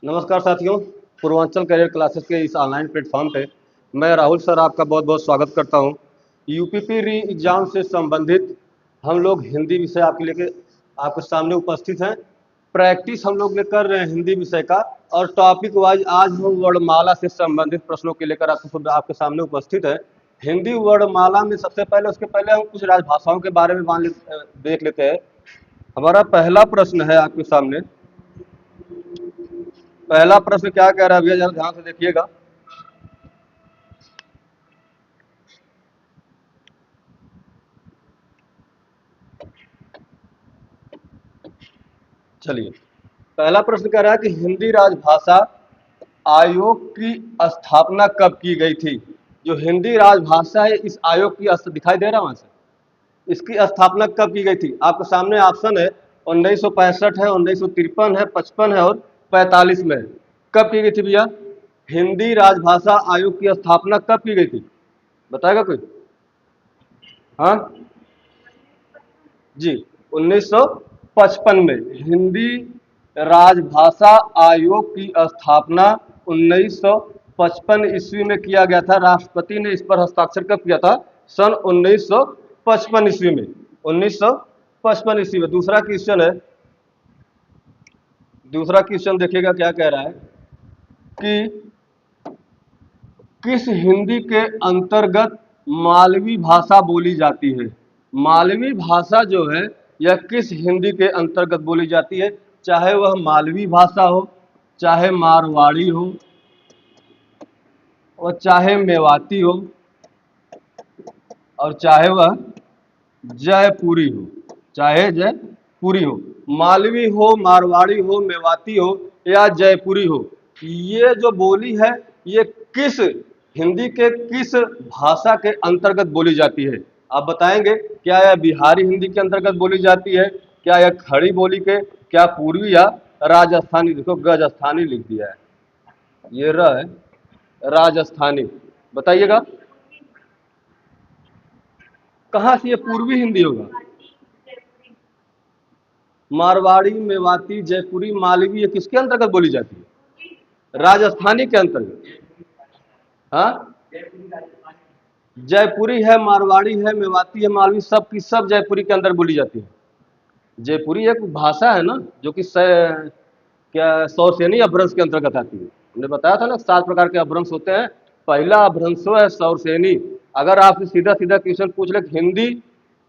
नमस्कार साथियों, Purvanchal career classes के इस ऑनलाइन प्लेटफॉर्म पे मैं राहुल सर आपका बहुत बहुत स्वागत करता हूं। यूपीपी री एग्जाम से संबंधित हम लोग हिंदी विषय आपके लेके आपके सामने उपस्थित हैं। प्रैक्टिस हम लोग कर रहे हैं हिंदी विषय का, और टॉपिक वाइज आज हम वर्णमाला से संबंधित प्रश्नों के लेकर आपके सामने उपस्थित है। हिंदी वर्णमाला में सबसे पहले उसके पहले हम कुछ राजभाषाओं के बारे में देख लेते हैं। हमारा पहला प्रश्न है आपके सामने। पहला प्रश्न क्या कह रहा है भैया, जरा ध्यान से देखिएगा। चलिए, पहला प्रश्न कह रहा है कि हिंदी राजभाषा आयोग की स्थापना कब की गई थी। जो हिंदी राजभाषा है, इस आयोग की दिखाई दे रहा है वहां से, इसकी स्थापना कब की गई थी। आपके सामने ऑप्शन है 1965 है, 1953 है, 55 है और 45 में है। कब की गई थी भैया? हिंदी राजभाषा आयोग की स्थापना कब की गई थी, बताएगा कोई? हाँ जी, 1955 में हिंदी राजभाषा आयोग की स्थापना 1955 ईस्वी में किया गया था। राष्ट्रपति ने इस पर हस्ताक्षर कब किया था? सन 1955 ईस्वी में। 1955 ईस्वी में। दूसरा क्वेश्चन देखिएगा क्या कह रहा है कि किस हिंदी के अंतर्गत मालवी भाषा बोली जाती है। मालवी भाषा जो है यह किस हिंदी के अंतर्गत बोली जाती है, चाहे वह मालवी भाषा हो, चाहे मारवाड़ी हो, और चाहे मेवाती हो, और चाहे वह जयपुरी हो, चाहे जयपुरी हो। मालवी हो, मारवाड़ी हो, मेवाती हो या जयपुरी हो, ये जो बोली है ये किस हिंदी के किस भाषा के अंतर्गत बोली जाती है। आप बताएंगे, क्या यह बिहारी हिंदी के अंतर्गत बोली जाती है, क्या यह खड़ी बोली के, क्या पूर्वी या राजस्थानी। देखो गजस्थानी लिख दिया है, ये रहा है राजस्थानी। बताइएगा कहाँ से ये पूर्वी हिंदी होगा। मारवाड़ी, मेवाती, जयपुरी, मालवी ये किसके अंतर्गत बोली जाती है? राजस्थानी के अंतर्गत। हाँ, जयपुरी है, मारवाड़ी है, मेवाती है, मालवी, सब की सब जयपुरी के अंदर बोली जाती है। जयपुरी एक भाषा है ना, जो कि क्या सौरसेनी अपभ्रंश के अंतर्गत आती है। हमने बताया था ना 7 प्रकार के अपभ्रंश होते हैं। पहला अपभ्रंश है सौरसेनी। अगर आपसे सीधा सीधा क्वेश्चन पूछ ले हिंदी,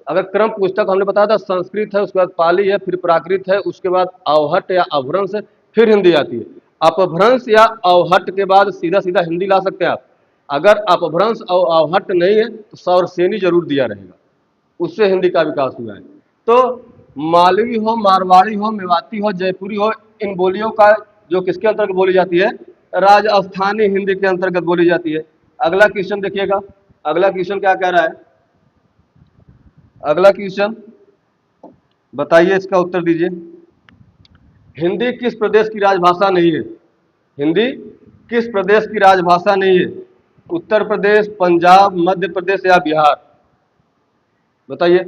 अगर क्रम पुस्तक हमने बताया था, संस्कृत है, उसके बाद पाली है, फिर प्राकृत है, उसके बाद अवहट या अपभ्रंश है, फिर हिंदी आती है। अपभ्रंश या अवहट के बाद सीधा सीधा हिंदी ला सकते हैं आप। अगर अपभ्रंश और अवहट नहीं है तो सौरसेनी जरूर दिया रहेगा, उससे हिंदी का विकास हुआ है। तो मालवी हो, मारवाड़ी हो, मेवाती हो, जयपुरी हो, इन बोलियों का जो किसके अंतर्गत बोली जाती है? राजस्थानी हिंदी के अंतर्गत बोली जाती है। अगला क्वेश्चन देखिएगा, अगला क्वेश्चन क्या कह रहा है। अगला क्वेश्चन बताइए, इसका उत्तर दीजिए। हिंदी किस प्रदेश की राजभाषा नहीं है? हिंदी किस प्रदेश की राजभाषा नहीं है? उत्तर प्रदेश, पंजाब, मध्य प्रदेश या बिहार। बताइए।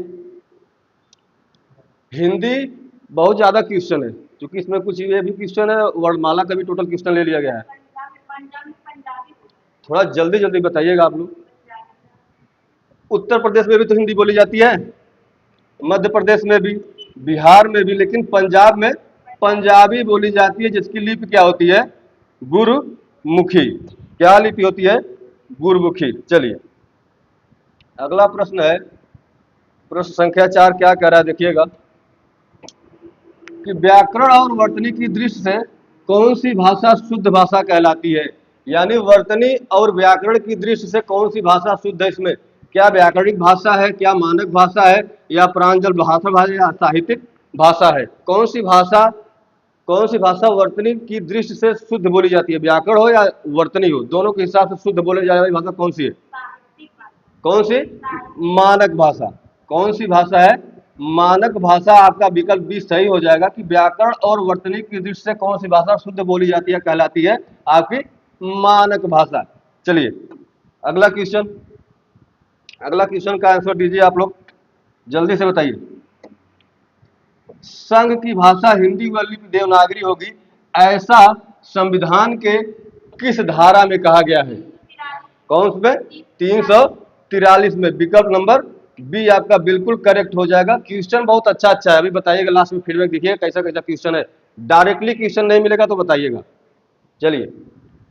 हिंदी बहुत ज्यादा क्वेश्चन है, क्योंकि इसमें कुछ ये भी क्वेश्चन है, वर्णमाला का भी टोटल क्वेश्चन ले लिया गया है। थोड़ा जल्दी जल्दी बताइएगा आप लोग। उत्तर प्रदेश में भी तो हिंदी बोली जाती है, मध्य प्रदेश में भी, बिहार में भी, लेकिन पंजाब में पंजाबी बोली जाती है, जिसकी लिपि क्या होती है? गुरुमुखी। क्या लिपि होती है? गुरुमुखी। चलिए, अगला प्रश्न है, प्रश्न संख्या 4 क्या कह रहा है देखिएगा कि व्याकरण और वर्तनी की दृष्टि से कौन सी भाषा शुद्ध भाषा कहलाती है। यानी वर्तनी और व्याकरण की दृष्टि से कौन सी भाषा शुद्ध है। इसमें क्या व्याकरणिक भाषा है, क्या मानक भाषा है, या प्रांजल भाषा या साहित्यिक भाषा है। कौन सी भाषा वर्तनी की दृष्टि से शुद्ध बोली जाती है? व्याकरण हो या वर्तनी हो, दोनों के हिसाब से शुद्ध बोले जाने वाली भाषा कौन सी है? कौन सी? मानक भाषा। कौन सी भाषा है? मानक भाषा। आपका विकल्प भी सही हो जाएगा कि व्याकरण और वर्तनी की दृष्टि से कौन सी भाषा शुद्ध बोली जाती है, कहलाती है आपकी मानक भाषा। चलिए, अगला क्वेश्चन, अगला क्वेश्चन का आंसर दीजिए आप लोग, जल्दी से बताइए। संघ की भाषा हिंदी व लिपि देवनागरी होगी, ऐसा संविधान के किस धारा में कहा गया है? कौन में? 343 में। विकल्प नंबर बी आपका बिल्कुल करेक्ट हो जाएगा। क्वेश्चन बहुत अच्छा अच्छा है, अभी बताइएगा, लास्ट में फीडबैक देखिए कैसा कैसा क्वेश्चन है। डायरेक्टली क्वेश्चन नहीं मिलेगा तो बताइएगा। चलिए,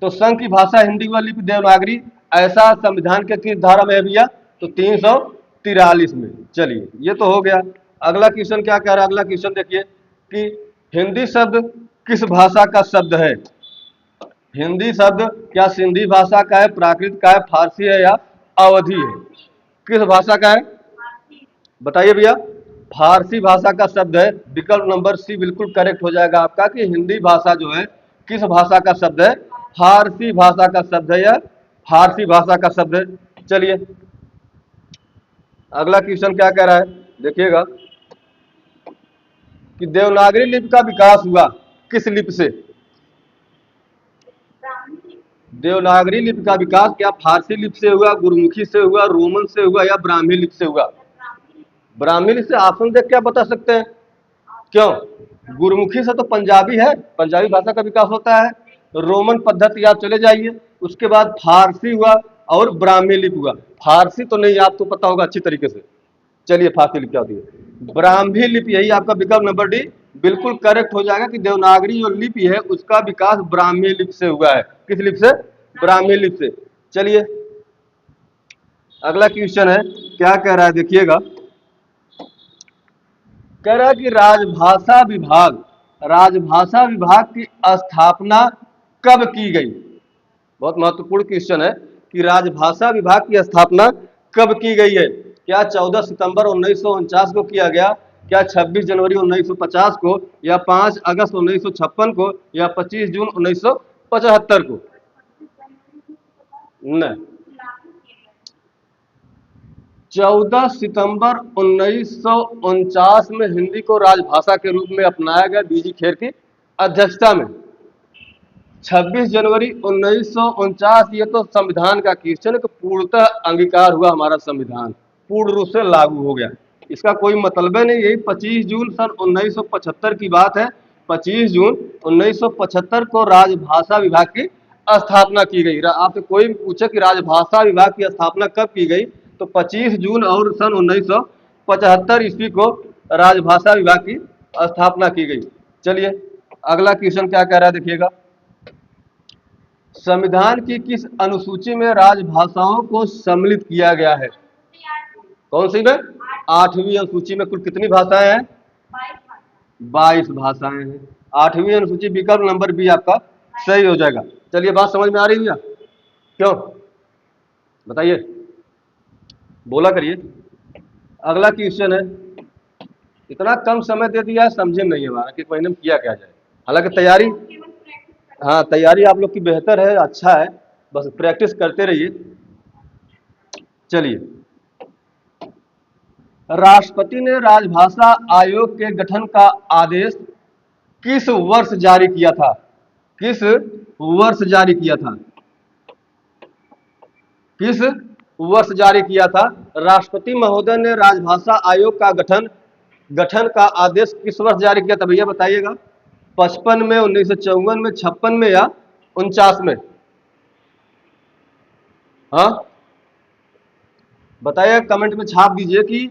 तो संघ की भाषा हिंदी व लिपि देवनागरी ऐसा संविधान के किस धारा में है भैया? तो 343 में। चलिए, ये तो हो गया। अगला क्वेश्चन क्या कह रहा है? अगला क्वेश्चन देखिए कि हिंदी शब्द किस भाषा का शब्द है? हिंदी शब्द क्या सिंधी भाषा का है, प्राकृत का है, फारसी है या अवधी है? किस भाषा का है? बताइए भैया। फारसी भाषा का शब्द है। विकल्प नंबर सी बिल्कुल करेक्ट हो जाएगा आपका कि हिंदी भाषा जो है किस भाषा का शब्द है? फारसी भाषा का शब्द है, या फारसी भाषा का शब्द है। चलिए, अगला क्वेश्चन क्या कह रहा है देखिएगा कि देवनागरी लिपि का विकास हुआ किस लिपि से? देवनागरी लिपि का विकास क्या फारसी लिपि से हुआ, गुरुमुखी से हुआ, रोमन से हुआ या ब्राह्मी लिपि से हुआ? ब्राह्मी लिपि से। ऑप्शन देख के आप बता सकते हैं। क्यों? गुरुमुखी से तो पंजाबी है, पंजाबी भाषा का विकास होता है। रोमन पद्धति आप चले जाइए, उसके बाद फारसी हुआ और ब्राह्मी लिपि हुआ। फारसी तो नहीं, आपको पता होगा अच्छी तरीके से। चलिए, फारसी लिपि क्या होती है? ब्राह्मी लिपि, यही आपका विकल्प नंबर डी बिल्कुल करेक्ट हो जाएगा कि देवनागरी जो लिपि है उसका विकास ब्राह्मी लिपि से हुआ है। किस लिपि से? ब्राह्मी लिपि से। चलिए, अगला क्वेश्चन है, क्या कह रहा है देखिएगा। कह रहा है कि राजभाषा विभाग की स्थापना कब की गई? बहुत महत्वपूर्ण क्वेश्चन है कि राजभाषा विभाग की स्थापना कब की गई है? क्या 14 सितंबर 1949 को किया गया, क्या 26 जनवरी 1950 को, या 5 अगस्त 1956 को, या 25 जून 1975 को? नहीं, 14 सितंबर 1949 में हिंदी को राजभाषा के रूप में अपनाया गया, बीजी खेर की अध्यक्षता में। 26 जनवरी 1949, ये तो संविधान का क्वेश्चन है कि पूर्णतः अंगीकार हुआ हमारा संविधान, पूर्ण रूप से लागू हो गया। इसका कोई मतलब नहीं। यही 25 जून सन 1975 की बात है। 25 जून 1975 को राजभाषा विभाग की स्थापना की गई। आपसे कोई भी पूछे कि राजभाषा विभाग की स्थापना कब की गई, तो 25 जून और सन 1975 ईस्वी को राजभाषा विभाग की स्थापना की गई। चलिए, अगला क्वेश्चन क्या कह रहा है देखिएगा। संविधान की किस अनुसूची में राजभाषाओं को सम्मिलित किया गया है? कौन सी में? 8वीं अनुसूची में। कुल कितनी भाषाएं हैं? 22 भाषाएं हैं। 8वीं अनुसूची, विकल्प नंबर बी आपका सही हो जाएगा। चलिए, बात समझ में आ रही है? क्यों? बताइए, बोला करिए। अगला क्वेश्चन है, इतना कम समय दे दिया है, समझे नहीं हमारा कि महीने में किया क्या जाए। हालांकि तैयारी, हाँ तैयारी आप लोग की बेहतर है, अच्छा है, बस प्रैक्टिस करते रहिए। चलिए, राष्ट्रपति ने राजभाषा आयोग के गठन का आदेश किस वर्ष जारी किया था? किस वर्ष जारी किया था? किस वर्ष जारी किया था? राष्ट्रपति महोदय ने राजभाषा आयोग का गठन का आदेश किस वर्ष जारी किया था भैया बताइएगा? 55 में, 1954 में, 56 में या 49 में? हाँ बताइए, कमेंट में छाप दीजिए कि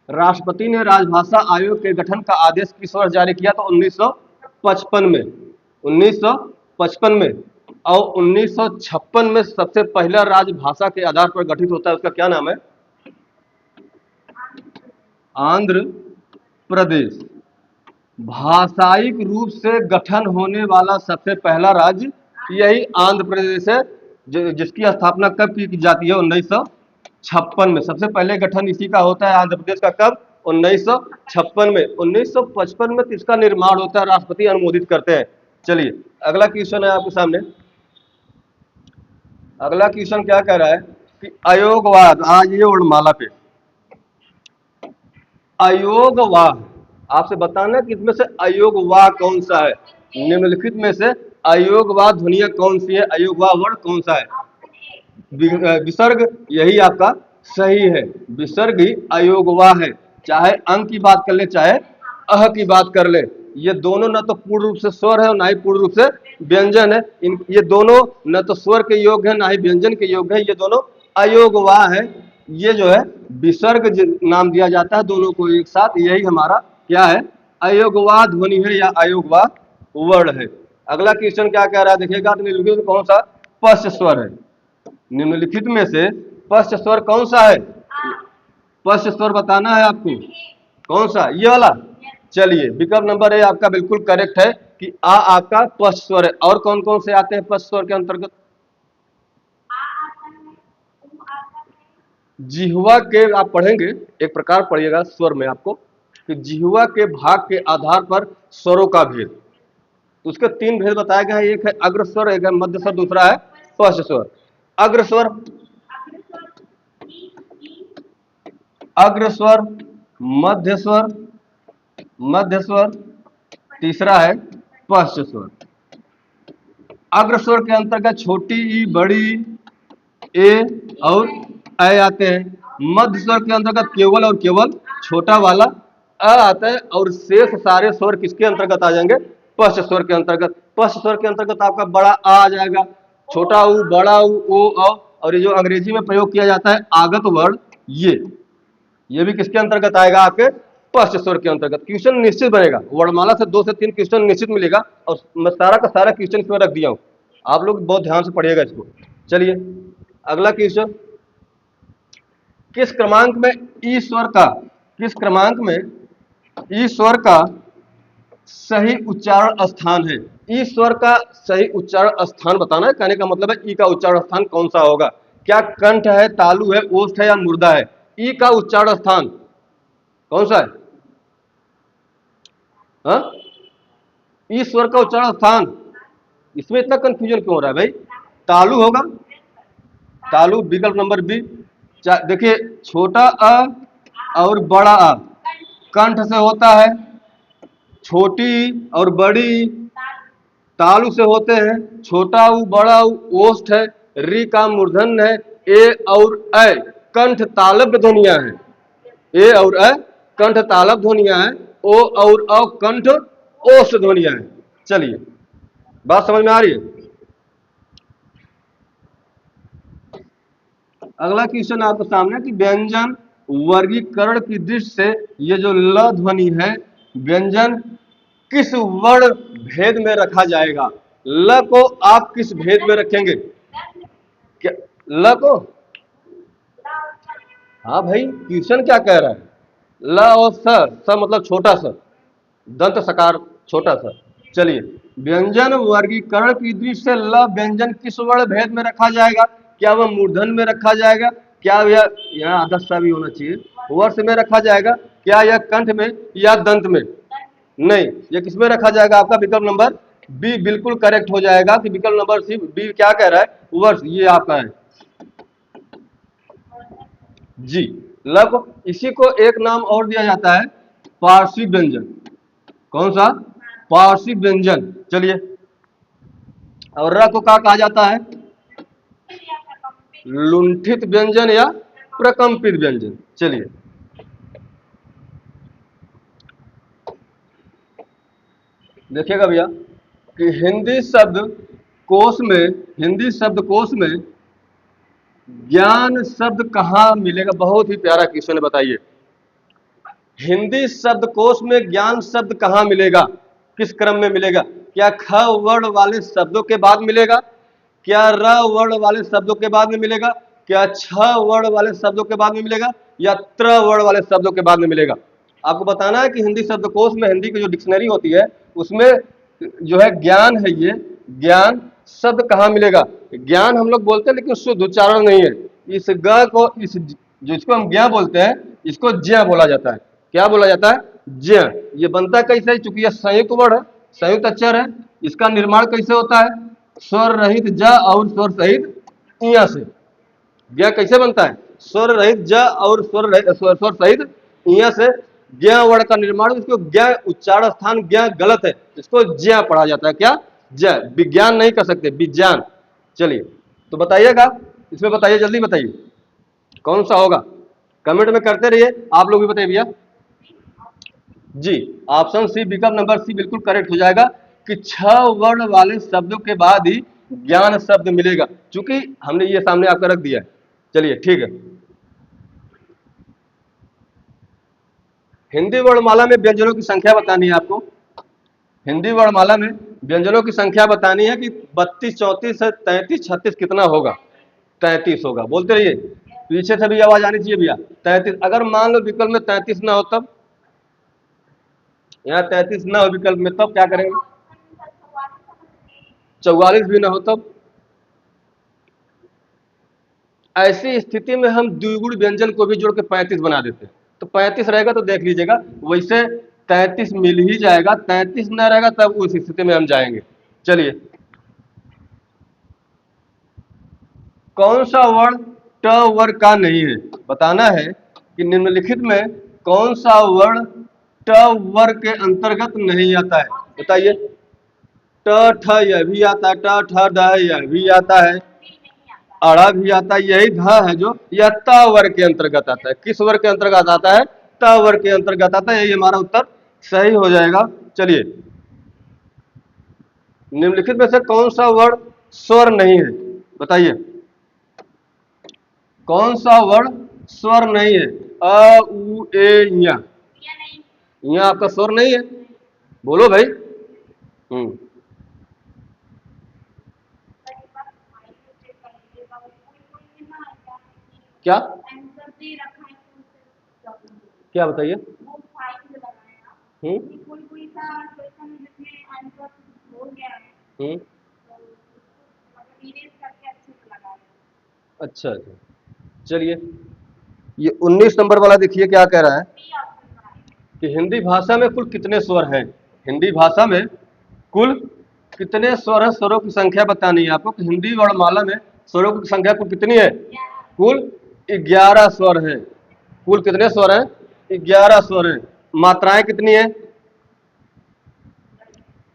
राष्ट्रपति ने राजभाषा आयोग के गठन का आदेश किस वर्ष जारी किया था? 1955 में। 1955 में। और 1956 में सबसे पहला राजभाषा के आधार पर गठित होता है, उसका क्या नाम है? आंध्र प्रदेश। भाषायिक रूप से गठन होने वाला सबसे पहला राज्य यही आंध्र प्रदेश है, जिसकी स्थापना कब की जाती है? 1956 में। सबसे पहले गठन इसी का होता है आंध्र प्रदेश का। कब? 1956 में। 1955 में इसका निर्माण होता है, राष्ट्रपति अनुमोदित करते हैं। चलिए, अगला क्वेश्चन है आपके सामने। अगला क्वेश्चन क्या कह रहा है कि अयोगवाद, आज ये वर्णमाला पे अयोगवाद, आपसे बताना कि इसमें से अयोगवाद कौन सा है? निम्नलिखित में से अयोगवाद ध्वनिया कौन सी है? अयोगवाद वर्ण कौन सा है? विसर्ग, यही आपका सही है। विसर्ग ही अयोगवा है। चाहे अंग की बात कर ले, चाहे अह की बात कर ले, ये दोनों ना तो पूर्ण रूप से स्वर है और ना ही पूर्ण रूप से व्यंजन है। इन ये दोनों न तो स्वर के योग्य है ना ही व्यंजन के योग्य है, ये दोनों अयोगवा है। ये जो है विसर्ग नाम दिया जाता है दोनों को एक साथ, यही हमारा क्या है, अयोगवा ध्वनि है या अयोगवा वर्ण है। अगला क्वेश्चन क्या कह रहा है देखिएगा, तो निम्नलिखित में कौन सा पश्च स्वर है? निम्नलिखित में से पश्च स्वर कौन सा है? पश्च स्वर बताना है आपको, कौन सा, ये वाला। चलिए विकल्प नंबर ए आपका बिल्कुल करेक्ट है कि आ आपका पश्च स्वर है। और कौन कौन से आते हैं पश्च स्वर के अंतर्गत? जिह्वा के आप पढ़ेंगे, एक प्रकार पढ़िएगा स्वर में आपको कि जिह्वा के भाग के आधार पर स्वरों का भेद। तो उसके तीन भेद बताया गया है, एक है अग्र स्वर, एक है मध्य स्वर, दूसरा है पश्च स्वर। अग्र स्वर, अग्र स्वर, मध्य स्वर, मध्य स्वर, तीसरा है पश्च स्वर। अग्र स्वर के अंतर्गत छोटी ई, बड़ी ए और ऐ आते हैं। मध्य स्वर के अंतर्गत केवल और केवल छोटा वाला अ आता है, और शेष सारे स्वर किसके अंतर्गत आ जाएंगे? पश्च स्वर के अंतर्गत। पश्च स्वर के अंतर्गत आपका बड़ा आ जाएगा, छोटा ऊ, बड़ा ऊ, ओ, औ, और ये जो अंग्रेजी में प्रयोग किया जाता है आगत वर्ण, ये भी किसके अंतर्गत आएगा? आपके पश्च स्वर के अंतर्गत। क्वेश्चन निश्चित बनेगा, वर्णमाला से 2 से 3 क्वेश्चन निश्चित मिलेगा, और मैं सारा का सारा क्वेश्चन इसमें रख दिया हूं, आप लोग बहुत ध्यान से पढ़िएगा इसको। चलिए अगला क्वेश्चन, किस क्रमांक में ई स्वर का, किस क्रमांक में ई स्वर का सही उच्चारण स्थान है? ई स्वर का सही उच्चारण स्थान बताना है, कहने का मतलब है ई का उच्चारण स्थान कौन सा होगा? क्या कंठ है, तालु है, ओष्ठ है या मुर्दा है? ई का उच्चारण स्थान कौन सा है? हाँ, ई स्वर का उच्चारण स्थान, इसमें इतना कंफ्यूजन क्यों हो रहा है भाई? तालु होगा, तालु विकल्प नंबर बी। देखिए छोटा अ और बड़ा अ कंठ से होता है, छोटी और बड़ी तालु से होते हैं, छोटा ऊ, बड़ा ऊ ओष्ठ है, री का मूर्धन है, ए और ऐ कंठ तालव्य ध्वनियां हैं, ए और ऐ कंठ तालव्य ध्वनियां हैं, ओ और अ कंठ ओष्ठ ध्वनियां हैं। चलिए बात समझ में आ रही है? अगला क्वेश्चन आपके सामने कि व्यंजन वर्गीकरण की दृष्टि से ये जो ल ध्वनि है, व्यंजन किस वर्ण भेद में रखा जाएगा? ल को आप किस भेद में रखेंगे? क्या ल को? हाँ भाई क्वेश्चन क्या कह रहा है? ल और स मतलब छोटा सा, दंत सकार छोटा सा। चलिए व्यंजन वर्गीकरण की दृष्टि से ल व्यंजन किस वर्ण भेद में रखा जाएगा? क्या वह मूर्धन में रखा जाएगा? क्या यह यहाँ आधा सा भी होना चाहिए, वर्ष में रखा जाएगा? क्या यह कंठ में या दंत में? नहीं, ये किस में रखा जाएगा? आपका विकल्प नंबर बी बिल्कुल करेक्ट हो जाएगा कि विकल्प नंबर सी बी क्या कह रहा है? वर्ष, ये आपका है जी। ल को, इसी को एक नाम और दिया जाता है पार्श्वी व्यंजन। कौन सा? पार्श्वी व्यंजन। चलिए और र को क्या कहा जाता है? लुंठित व्यंजन या प्रकंपित व्यंजन। चलिए देखिएगा भैया कि हिंदी शब्द कोश में, हिंदी शब्द कोश में ज्ञान शब्द कहाँ मिलेगा? बहुत ही प्यारा क्वेश्चन है, बताइए हिंदी शब्दकोश में ज्ञान शब्द कहाँ मिलेगा? किस क्रम में मिलेगा? क्या ख वर्ण वाले शब्दों के बाद मिलेगा? क्या र वर्ण वाले शब्दों के बाद में मिलेगा? क्या छ वर्ण वाले शब्दों के बाद में मिलेगा? या त्र वर्ण वाले शब्दों के बाद में मिलेगा? आपको बताना है कि हिंदी शब्दकोश में, हिंदी की जो डिक्शनरी होती है उसमें जो है ज्ञान है, ये ज्ञान शब्द कहाँ मिलेगा? ज्ञान हम लोग बोलते हैं लेकिन शुद्ध उच्चारण नहीं है। इस ग को, इस जिसको हम ज्ञा बोलते हैं, इसको ज्या बोला जाता है। क्या बोला जाता है? ज्या। ये बनता कैसे है? चूंकि यह संयुक्त वर्ण है, संयुक्त अक्षर है, इसका निर्माण कैसे होता है? स्वर रहित ज और स्वर सहित इया से। ज्ञा कैसे बनता है? स्वर रहित ज और स्वर सहित इया से ज्ञा वर्ण का निर्माण। इसको ज्ञा उच्चारण स्थान ज्ञा गलत है, इसको ज्या पढ़ा जाता है। क्या? ज्या। विज्ञान नहीं कर सकते, विज्ञान। चलिए तो बताइएगा, इसमें बताइए, जल्दी बताइए कौन सा होगा? कमेंट में करते रहिए, आप लोग भी बताइए भैया जी। ऑप्शन सी विकल्प नंबर सी बिल्कुल करेक्ट हो जाएगा कि 6 वर्ण वाले शब्दों के बाद ही ज्ञान शब्द मिलेगा, क्योंकि हमने ये सामने आपका रख दिया है। चलिए ठीक है। हिंदी वर्णमाला में व्यंजनों की संख्या बतानी है आपको। हिंदी वर्णमाला में व्यंजनों की संख्या बतानी है कि 32, 34 से 33, 36 कितना होगा? 33 होगा। बोलते रहिए, पीछे से भी आवाज आनी चाहिए भैया। 33। अगर मान लो विकल्प में 33 ना हो तब, यहाँ 33 ना हो विकल्प में, तब क्या करेंगे? 44 भी ना हो तब। ऐसी स्थिति में हम द्विगुण व्यंजन को भी जोड़ के 35 बना देते हैं। तो 35 रहेगा तो देख लीजिएगा, वैसे 33 मिल ही जाएगा। 33 ना रहेगा तब उस स्थिति में हम जाएंगे। चलिए, कौन सा वर्ण ट वर्ग का नहीं है? बताना है कि निम्नलिखित में कौन सा वर्ण ट वर्ग के अंतर्गत नहीं आता है। बताइए। ट ठ यह भी आता है, ट ठ ड यह भी आता है, अड़ा भी आता है, यही ध है जो यह त वर्ग के अंतर्गत आता है। किस वर्ग के अंतर्गत आता है? त वर्ग के अंतर्गत आता है। यही हमारा उत्तर सही हो जाएगा। चलिए, निम्नलिखित में से कौन सा वर्ण स्वर नहीं है? बताइए, कौन सा वर्ण स्वर नहीं है? अ उ ए या। यहाँ आपका स्वर नहीं है, बोलो भाई। क्या क्या बताइए। हम्म हम्म अच्छा अच्छा। चलिए, ये 19 नंबर वाला देखिए क्या कह रहा है कि हिंदी भाषा में कुल कितने स्वर हैं? हिंदी भाषा में कुल कितने स्वर है? स्वरों की संख्या बतानी है आपको कि हिंदी वर्णमाला में स्वरों की संख्या कुल कितनी है? कुल 11 स्वर है। कुल कितने स्वर हैं? 11 स्वर हैं। मात्राएं कितनी है?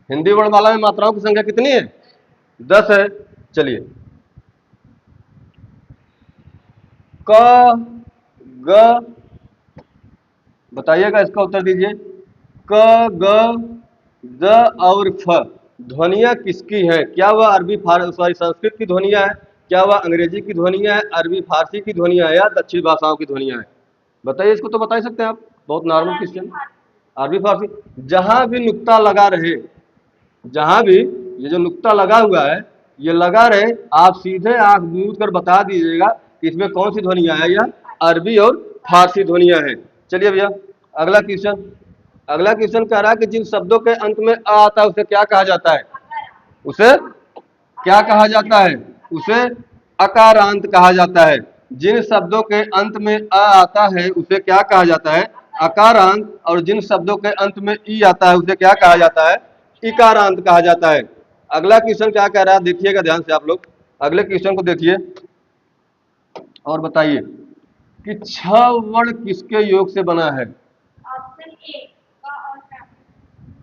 हिंदी वर्णमाला में मात्राओं की संख्या कितनी है? 10 है। चलिए, क ग, बताइएगा, इसका उत्तर दीजिए। क ग द और फ ध्वनियां किसकी हैं? क्या वह अरबी सॉरी संस्कृत की ध्वनियां है? क्या वह अंग्रेजी की ध्वनियां है, अरबी फारसी की ध्वनियां है, या दक्षिण भाषाओं की ध्वनियां है? बताइए, इसको तो बता ही सकते हैं आप, बहुत नॉर्मल क्वेश्चन। अरबी फारसी। जहां भी नुक्ता लगा रहे, जहां भी ये जो नुक्ता लगा हुआ है, ये लगा रहे, आप सीधे आंख मूंद कर बता दीजिएगा कि इसमें कौन सी ध्वनियां है। यह अरबी और फारसी ध्वनियां हैं। चलिए भैया, अगला क्वेश्चन। अगला क्वेश्चन कह रहा है कि जिन शब्दों के अंत में अ आता है उसे क्या कहा जाता है? उसे क्या कहा जाता है? उसे अकारांत कहा जाता है। जिन शब्दों के अंत में अ आता है उसे क्या कहा जाता है? अकारांत। और जिन शब्दों के अंत में ई आता है उसे क्या कहा जाता है? इकारांत कहा जाता है। अगला क्वेश्चन क्या कह रहा है, देखिएगा ध्यान से आप लोग। अगले क्वेश्चन को देखिए और बताइए कि 6 वर्ण किसके योग से बना है?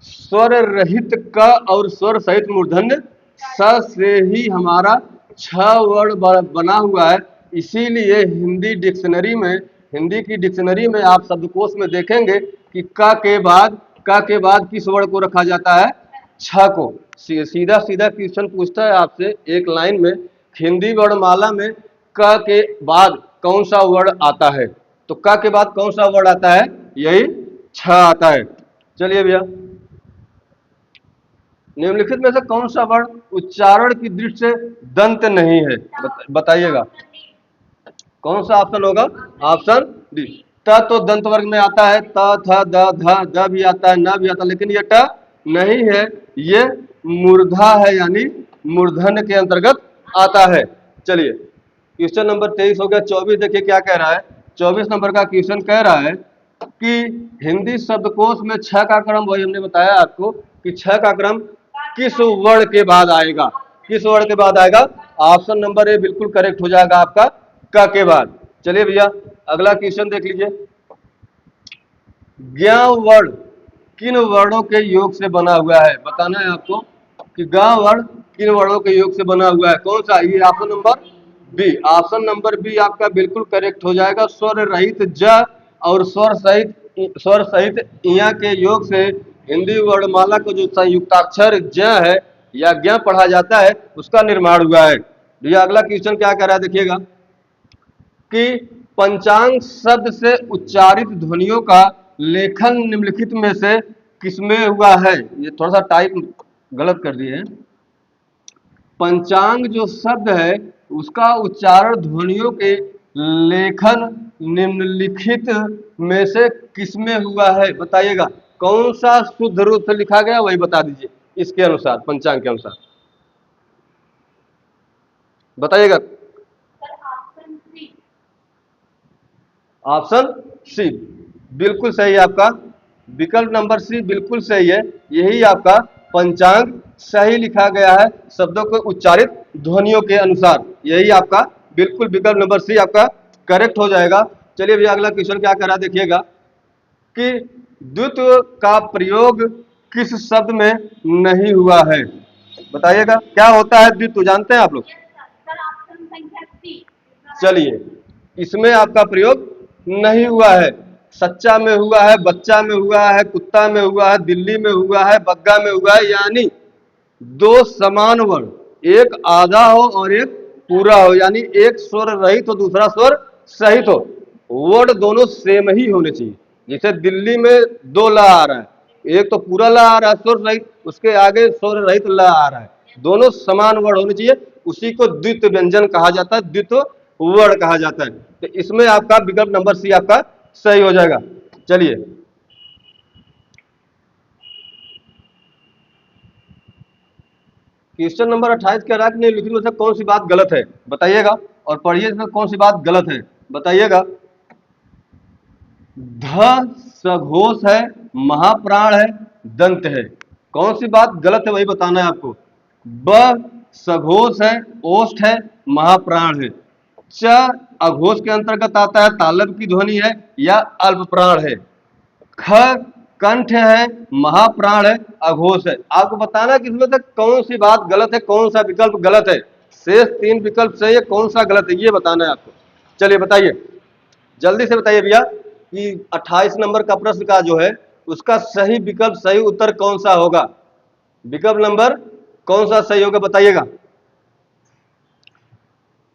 स्वर रहित क और स्वर सहित मूर्धन्य स से ही हमारा 6 वर्ण बना हुआ है। इसीलिए हिंदी की डिक्शनरी में आप शब्दकोश में देखेंगे कि क के बाद किस वर्ण को रखा जाता है? छ को। सीधा सीधा क्वेश्चन पूछता है आपसे एक लाइन में, हिंदी वर्णमाला में क के बाद कौन सा वर्ण आता है? तो क के बाद कौन सा वर्ण आता है? यही छ आता है। चलिए भैया, निम्नलिखित में से कौन सा वर्ण उच्चारण की दृष्टि से दंत नहीं है? बताइएगा, कौन सा ऑप्शन होगा? Option D. त तो दंत वर्ग में आता है, त थ द ध द भी आता है, न भी आता है, लेकिन ये ट नहीं है, ये मूर्धा है, यानी मूर्धन्य के अंतर्गत आता है। चलिए, क्वेश्चन नंबर 23 हो गया। 24 देखिए क्या कह रहा है। 24 नंबर का क्वेश्चन कह रहा है कि हिंदी शब्दकोश में छ का क्रम, वही हमने बताया आपको कि छ का क्रम किस वर्ण के बाद आएगा? किस वर्ण के बाद आएगा? ऑप्शन नंबर ए बिल्कुल करेक्ट हो जाएगा आपका, क के बाद। चलिए भैया, अगला क्वेश्चन देख लीजिए। ज्ञ वर्ण किन वर्णों के योग से बना हुआ है? बताना है आपको कि ग वर्ण किन वर्णों के योग से बना हुआ है। कौन सा? ये option number B. Option number B आपका बिल्कुल करेक्ट हो जाएगा। स्वर रहित ज और स्वर सहित इया के योग से हिंदी वर्णमाला को जो संयुक्ताक्षर ज है या ज्ञ पढ़ा जाता है उसका निर्माण हुआ है। भैया अगला क्वेश्चन क्या कह रहा है देखिएगा कि पंचांग शब्द से उच्चारित ध्वनियों का लेखन निम्नलिखित में से किसमें हुआ है। ये थोड़ा सा टाइप गलत कर दिए हैं। पंचांग जो शब्द है उसका उच्चारण ध्वनियों के लेखन निम्नलिखित में से किसमें हुआ है बताइएगा। कौन सा शुद्ध रूप से लिखा गया वही बता दीजिए इसके अनुसार, पंचांग के अनुसार बताइएगा। ऑप्शन सी बिल्कुल सही है आपका, विकल्प नंबर सी बिल्कुल सही है। यही आपका पंचांग सही लिखा गया है शब्दों को उच्चारित ध्वनियों के अनुसार। यही आपका बिल्कुल विकल्प नंबर सी आपका करेक्ट हो जाएगा। चलिए भैया अगला क्वेश्चन क्या कर रहा है देखिएगा कि द्वित्व का प्रयोग किस शब्द में नहीं हुआ है बताइएगा। क्या होता है द्वित्व, जानते हैं आप लोग? चलिए इसमें आपका प्रयोग नहीं हुआ है। सच्चा में हुआ है, बच्चा में हुआ है, कुत्ता में हुआ है, दिल्ली में हुआ है, बग्गा में हुआ है। यानी दो समान वर्ण, एक आधा हो और एक पूरा हो, यानी एक स्वर रहित हो दूसरा स्वर सहित हो, वर्ण दोनों सेम ही होने चाहिए। जैसे दिल्ली में दो ला आ रहा है, एक तो पूरा ला आ रहा है स्वर रहित, उसके आगे स्वर रहित ला आ रहा है, दोनों समान वर्ण होने चाहिए। उसी को द्वित्व व्यंजन कहा जाता है, द्वित्व वर्ण कहा जाता है। तो इसमें आपका विकल्प नंबर सी आपका सही हो जाएगा। चलिए क्वेश्चन नंबर 28 कह रहा है कि निम्नलिखित में से कौन सी बात गलत है बताइएगा, और पढ़िए इसमें कौन सी बात गलत है बताइएगा। ध सघोष है, महाप्राण है, दंत है। कौन सी बात गलत है वही बताना है आपको। ब सघोष है, ओष्ठ है, महाप्राण है। च अघोष के अंतर्गत आता है, तालब की ध्वनि है या अल्प प्राण है। ख कंठ है, महाप्राण है, अघोष है। आपको बताना कि इसमें से कौन सी बात गलत है, कौन सा विकल्प गलत है। शेष तीन विकल्प सही है, कौन सा गलत है ये बताना है आपको। चलिए बताइए जल्दी से बताइए भैया कि 28 नंबर का प्रश्न का जो है उसका सही विकल्प, सही उत्तर कौन सा होगा। विकल्प नंबर कौन सा सही होगा बताइएगा।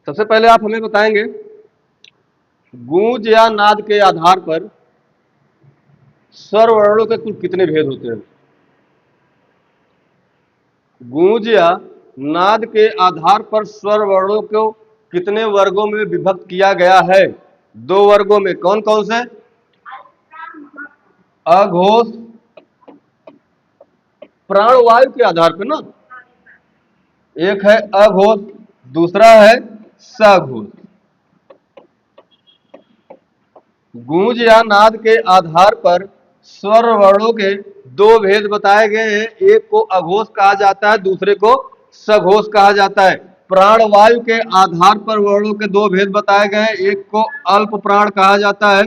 सबसे पहले आप हमें बताएंगे गूंज या नाद के आधार पर स्वर वर्णों के कुल कितने भेद होते हैं। गूंज या नाद के आधार पर स्वर वर्णों को कितने वर्गों में विभक्त किया गया है। दो वर्गों में, कौन कौन से? अघोष प्राणवायु के आधार पर ना, एक है अघोष दूसरा है सघोष। गूंज या नाद के आधार पर स्वर वर्णों के दो भेद बताए गए हैं, एक को अघोष कहा जाता है दूसरे को सघोष कहा जाता है। प्राणवायु के आधार पर वर्णों के दो भेद बताए गए हैं, एक को अल्प प्राण कहा जाता है,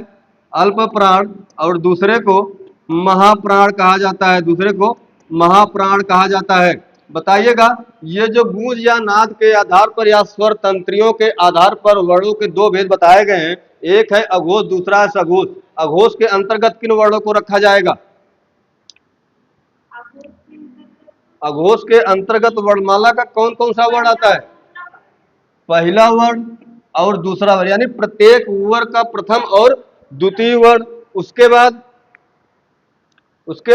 अल्प प्राण, और दूसरे को महाप्राण कहा जाता है, दूसरे को महाप्राण कहा जाता है। बताइएगा ये जो गूंज या नाद के आधार पर या स्वर तंत्रियों के आधार पर वर्णों के दो भेद बताए गए हैं, एक है अघोष दूसरा है सघोष। अघोष के अंतर्गत किन वर्णों को रखा जाएगा? अघोष के अंतर्गत वर्णमाला का कौन कौन सा वर्ण आता है? पहला वर्ण और दूसरा वर्ण, यानी प्रत्येक वर्ग का प्रथम और द्वितीय वर्ण। उसके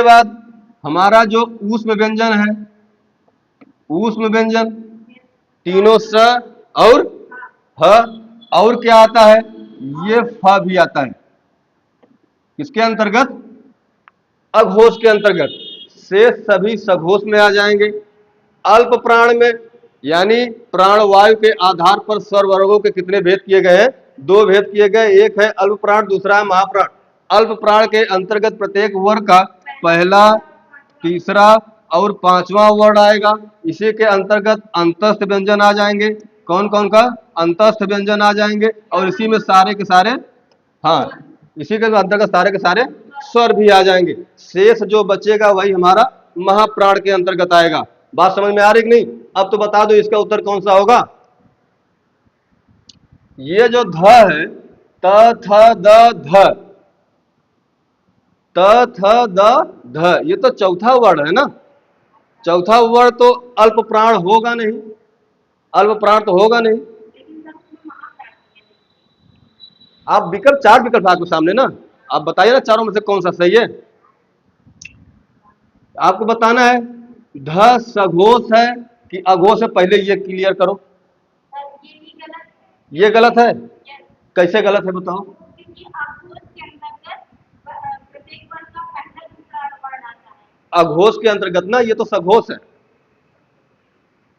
बाद हमारा जो ऊष्म व्यंजन है, ऊष्म व्यंजन तीनों स और ह, और क्या आता है? ये फ भी आता है। किसके अंतर्गत? अघोष के अंतर्गत। शेष सभी सघोष में आ जाएंगे। अल्प प्राण में, यानी प्राणवायु के आधार पर स्वर वर्गों के कितने भेद किए गए हैं? दो भेद किए गए, एक है अल्प प्राण दूसरा है महाप्राण। अल्प प्राण के अंतर्गत प्रत्येक वर्ग का पहला तीसरा और पांचवा वर्ण आएगा। इसी के अंतर्गत अंतस्थ व्यंजन आ जाएंगे। कौन कौन का? अंतस्थ व्यंजन आ जाएंगे। और इसी में सारे के सारे, हाँ, इसी के अंतर्गत सारे के सारे स्वर भी आ जाएंगे। शेष जो बचेगा वही हमारा महाप्राण के अंतर्गत आएगा। बात समझ में आ रही कि नहीं? अब तो बता दो इसका उत्तर कौन सा होगा। ये जो ध है, त थ द ध, त थ द ध, ये तो चौथा वर्ण है ना। चौथा वर्ण तो अल्प प्राण होगा नहीं, अल्प प्राण तो होगा नहीं। आप विकल्प, चार विकल्प आपके सामने ना, आप बताइए ना चारों में से कौन सा सही है। आपको बताना है ध सघोष है कि अघोष है, पहले ये क्लियर करो। ये गलत है। कैसे गलत है बताओ। अघोष के अंतर्गत ना, ये तो सघोष है।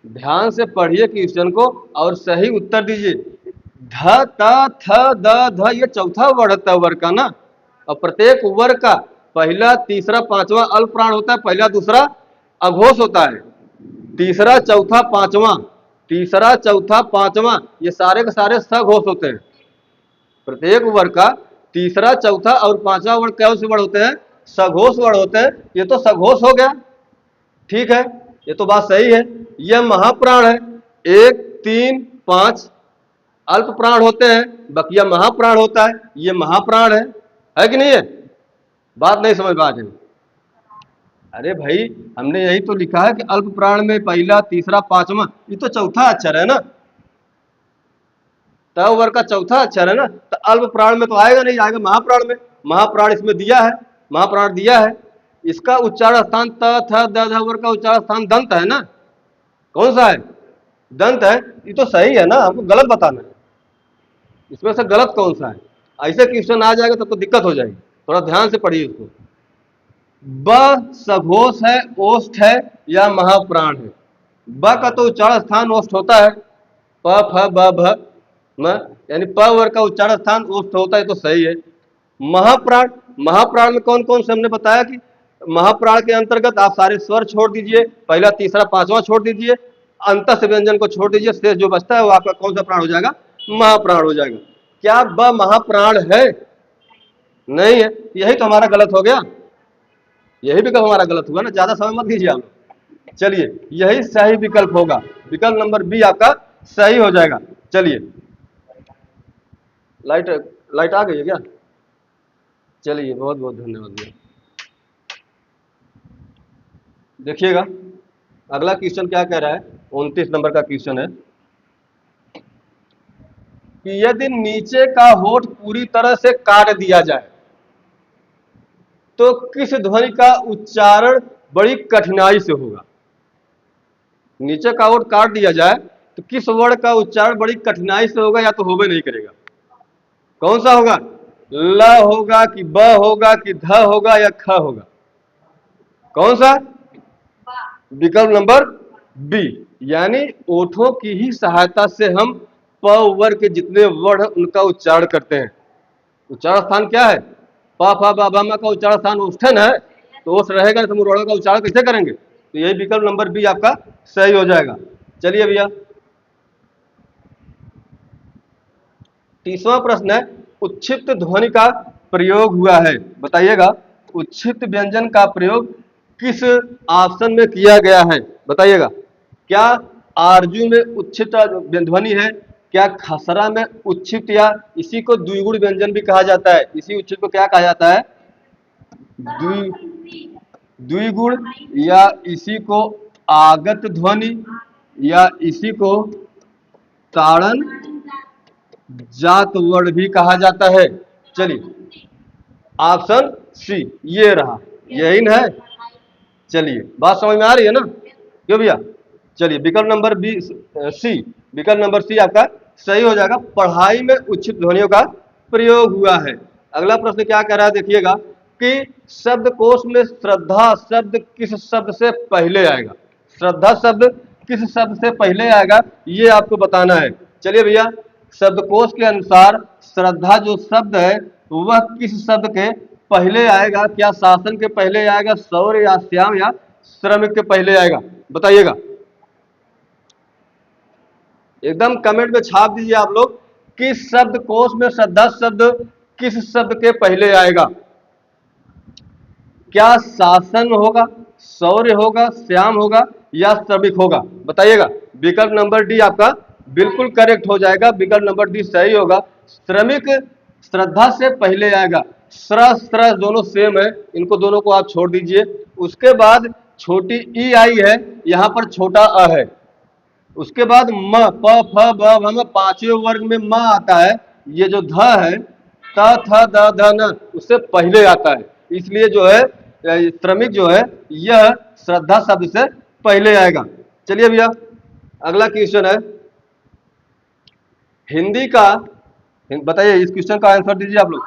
ध्यान से पढ़िए क्वेश्चन को और सही उत्तर दीजिए। ध त थ द ध, ये चौथा वर्ण है त वर्ग का ना, और प्रत्येक वर्ग का पहला तीसरा पांचवा अल्प प्राण होता है, पहला दूसरा अघोष होता है। तीसरा चौथा पांचवा, तीसरा चौथा पांचवा ये सारे के सारे सघोष होते हैं। प्रत्येक वर्ग का तीसरा चौथा और पांचवा वर्ण कौन से वर्ण होते हैं, सघोष वर्ण होते हैं। ये तो सघोष हो गया, ठीक है, ये तो बात सही है। यह महाप्राण है। एक तीन पांच अल्प प्राण होते हैं, बकिया महाप्राण होता है, ये महाप्राण है कि नहीं है। बात नहीं समझ पा रहे। अरे भाई हमने यही तो लिखा है कि अल्प प्राण में पहला तीसरा पांचवा, ये तो चौथा अक्षर है ना, त वर्ग का चौथा अक्षर है ना, तो अल्प प्राण में तो आएगा नहीं, आएगा महाप्राण में। महाप्राण इसमें दिया है, महाप्राण दिया है। इसका उच्चारण स्थान त थ द ध वर्ग का उच्चारण स्थान दंत है ना, कौन सा है, दंत है। ये तो सही है ना, हमको गलत बताना है इसमें से गलत कौन सा है। ऐसे क्वेश्चन आ जाएगा तो दिक्कत हो जाएगी, थोड़ा ध्यान से पढ़िए इसको। ब सघोष है, ओष्ठ है या महाप्राण है। ब का तो उच्चारण स्थान ओष्ठ होता है, प फ ब भ म, यानी प वर्ग का उच्चारण स्थान ओष्ठ होता है, तो सही है। महाप्राण, महाप्राण में कौन कौन से हमने बताया कि महाप्राण के अंतर्गत आप सारे स्वर छोड़ दीजिए, पहला तीसरा पांचवा छोड़ दीजिए, अंत से व्यंजन को छोड़ दीजिए, शेष जो बचता है वो आपका कौन सा प्राण हो जाएगा, महाप्राण हो जाएगा। क्या ब महाप्राण है, नहीं है, यही तो हमारा गलत हो गया, यही विकल्प हमारा गलत हुआ ना, ज्यादा समय मत दीजिए आप लोग। चलिए यही सही विकल्प होगा, विकल्प नंबर बी आपका सही हो जाएगा। चलिए लाइट, लाइट आ गई है क्या, चलिए बहुत बहुत धन्यवाद भैया। देखिएगा अगला क्वेश्चन क्या कह रहा है, 29 नंबर का क्वेश्चन है कि यदि नीचे का होठ पूरी तरह से काट दिया जाए तो किस ध्वनि का उच्चारण बड़ी कठिनाई से होगा। नीचे का होठ काट दिया जाए तो किस वर्ण का उच्चारण बड़ी कठिनाई से होगा या तो होबे नहीं करेगा। कौन सा होगा, ल होगा कि ब होगा कि ध होगा या ख होगा, कौन सा, विकल्प नंबर बी, यानी ओठों की ही सहायता से हम प वर्ग के जितने वर्ण उनका उच्चारण करते हैं। उच्चारण स्थान क्या है, प फ ब भ म का उच्चारण स्थान ओष्ठन है, तो ओष्ठ रहेगा तो हम वर्ण का उच्चारण कैसे करेंगे, तो यही विकल्प नंबर बी आपका सही हो जाएगा। चलिए भैया 30वां प्रश्न है, उच्छिष्ट ध्वनि का प्रयोग हुआ है, बताइएगा उच्छिष्ट व्यंजन का प्रयोग किस ऑप्शन में किया गया है, बताइएगा। क्या आरजू में उच्छिष्ट ध्वनि है, क्या खसरा में उच्छिष्ट, या इसी को द्विगुण व्यंजन भी कहा जाता है, इसी उच्छिष्ट को क्या कहा जाता है, द्विगुण, या इसी को आगत ध्वनि, या इसी को ताड़न जात वर्ण भी कहा जाता है। चलिए ऑप्शन सी ये रहा, यही ना है। चलिए बात समझ में आ रही है ना, क्यों भैया। चलिए विकल्प नंबर बी सी, विकल्प नंबर सी आपका सही हो जाएगा, पढ़ाई में उच्छिष्ट ध्वनियों का प्रयोग हुआ है। अगला प्रश्न क्या कह रहा है देखिएगा कि शब्दकोश में श्रद्धा शब्द किस शब्द से पहले आएगा, श्रद्धा शब्द किस शब्द से पहले आएगा ये आपको बताना है। चलिए भैया शब्दकोश के अनुसार श्रद्धा जो शब्द है वह किस शब्द के पहले आएगा, क्या शासन के पहले आएगा, सौर्य या श्याम या श्रमिक के पहले आएगा, बताइएगा। एकदम कमेंट में छाप दीजिए आप लोग, किस शब्दकोश में श्रद्धा शब्द किस शब्द के पहले आएगा। क्या शासन होगा, शौर्य होगा, श्याम होगा या श्रमिक होगा, बताइएगा। विकल्प नंबर डी आपका बिल्कुल करेक्ट हो जाएगा, विकल्प नंबर डी सही होगा। श्रमिक श्रद्धा से पहले आएगा, स्र स्र दोनों सेम है, इनको दोनों को आप छोड़ दीजिए। उसके बाद छोटी ई आई है, यहाँ पर छोटा अ है। उसके बाद म प फ ब भ म, पांचवें वर्ग में म आता है। ये जो ध है त थ द ध न उससे पहले आता है, इसलिए जो है श्रमिक जो है यह श्रद्धा शब्द से पहले आएगा। चलिए भैया अगला क्वेश्चन है हिंदी का, बताइए इस क्वेश्चन का आंसर दीजिए आप लोग।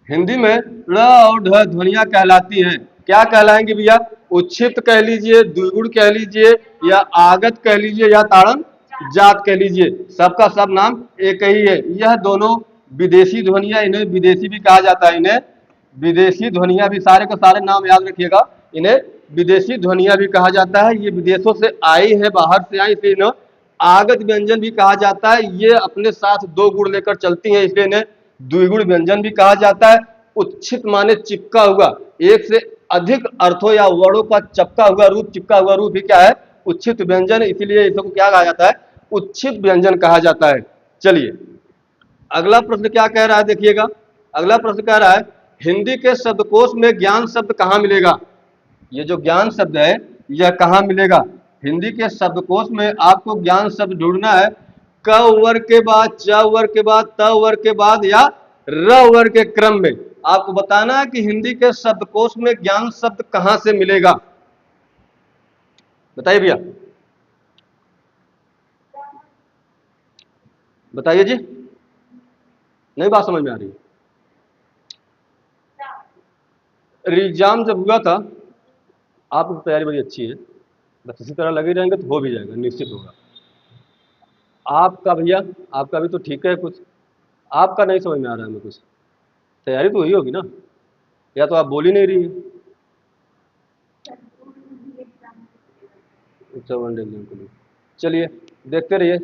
हिंदी में ड़ और ढ ध्वनियां कहलाती हैं, क्या कहलाएंगी भैया? उच्छिष्ट कह लीजिए, द्विगुण कह लीजिए, या आगत कह लीजिए, या ताड़न जात कह लीजिए, सबका सब नाम एक ही है। यह दोनों विदेशी ध्वनियां, इन्हें विदेशी भी कहा जाता है। इन्हें विदेशी ध्वनियां भी, सारे के सारे नाम याद रखिएगा, इन्हें विदेशी ध्वनियां भी कहा जाता है। ये विदेशों से आई है, बाहर से आई, इसलिए इन्हें आगत व्यंजन भी कहा जाता है। ये अपने साथ दो गुण लेकर चलती हैं, इसलिए इन्हें द्विगुण व्यंजन भी कहा जाता है। उच्छित माने चिपका हुआ, एक से अधिक अर्थों या वर्णों का चिपका हुआ रूप, चिपका हुआ रूप भी क्या है? उच्छित व्यंजन, इसीलिए इसको क्या कहा जाता है? उच्छित व्यंजन कहा जाता है। चलिए अगला प्रश्न क्या कह रहा है, देखिएगा। अगला प्रश्न कह रहा है हिंदी के शब्दकोश में ज्ञान शब्द कहाँ मिलेगा? ये जो ज्ञान शब्द है यह कहाँ मिलेगा? हिंदी के शब्दकोश में आपको ज्ञान शब्द ढूंढना है। क वर्ग के बाद, च वर्ग के बाद, त वर्ग के बाद, या र वर्ग के क्रम में आपको बताना है कि हिंदी के शब्दकोश में ज्ञान शब्द कहां से मिलेगा। बताइए भैया, बताइए जी। नहीं बात समझ में आ रही है? एग्जाम जब हुआ था, आपकी तैयारी बड़ी अच्छी है, बस इसी तरह लगे रहेंगे तो हो भी जाएगा, निश्चित होगा। आपका भैया, आपका भी तो ठीक है कुछ, आपका नहीं समझ में आ रहा है हमें कुछ। तैयारी तो हुई होगी ना, या तो आप बोल ही नहीं रही है। अच्छा वनडे एग्जाम के लिए, चलिए देखते रहिए।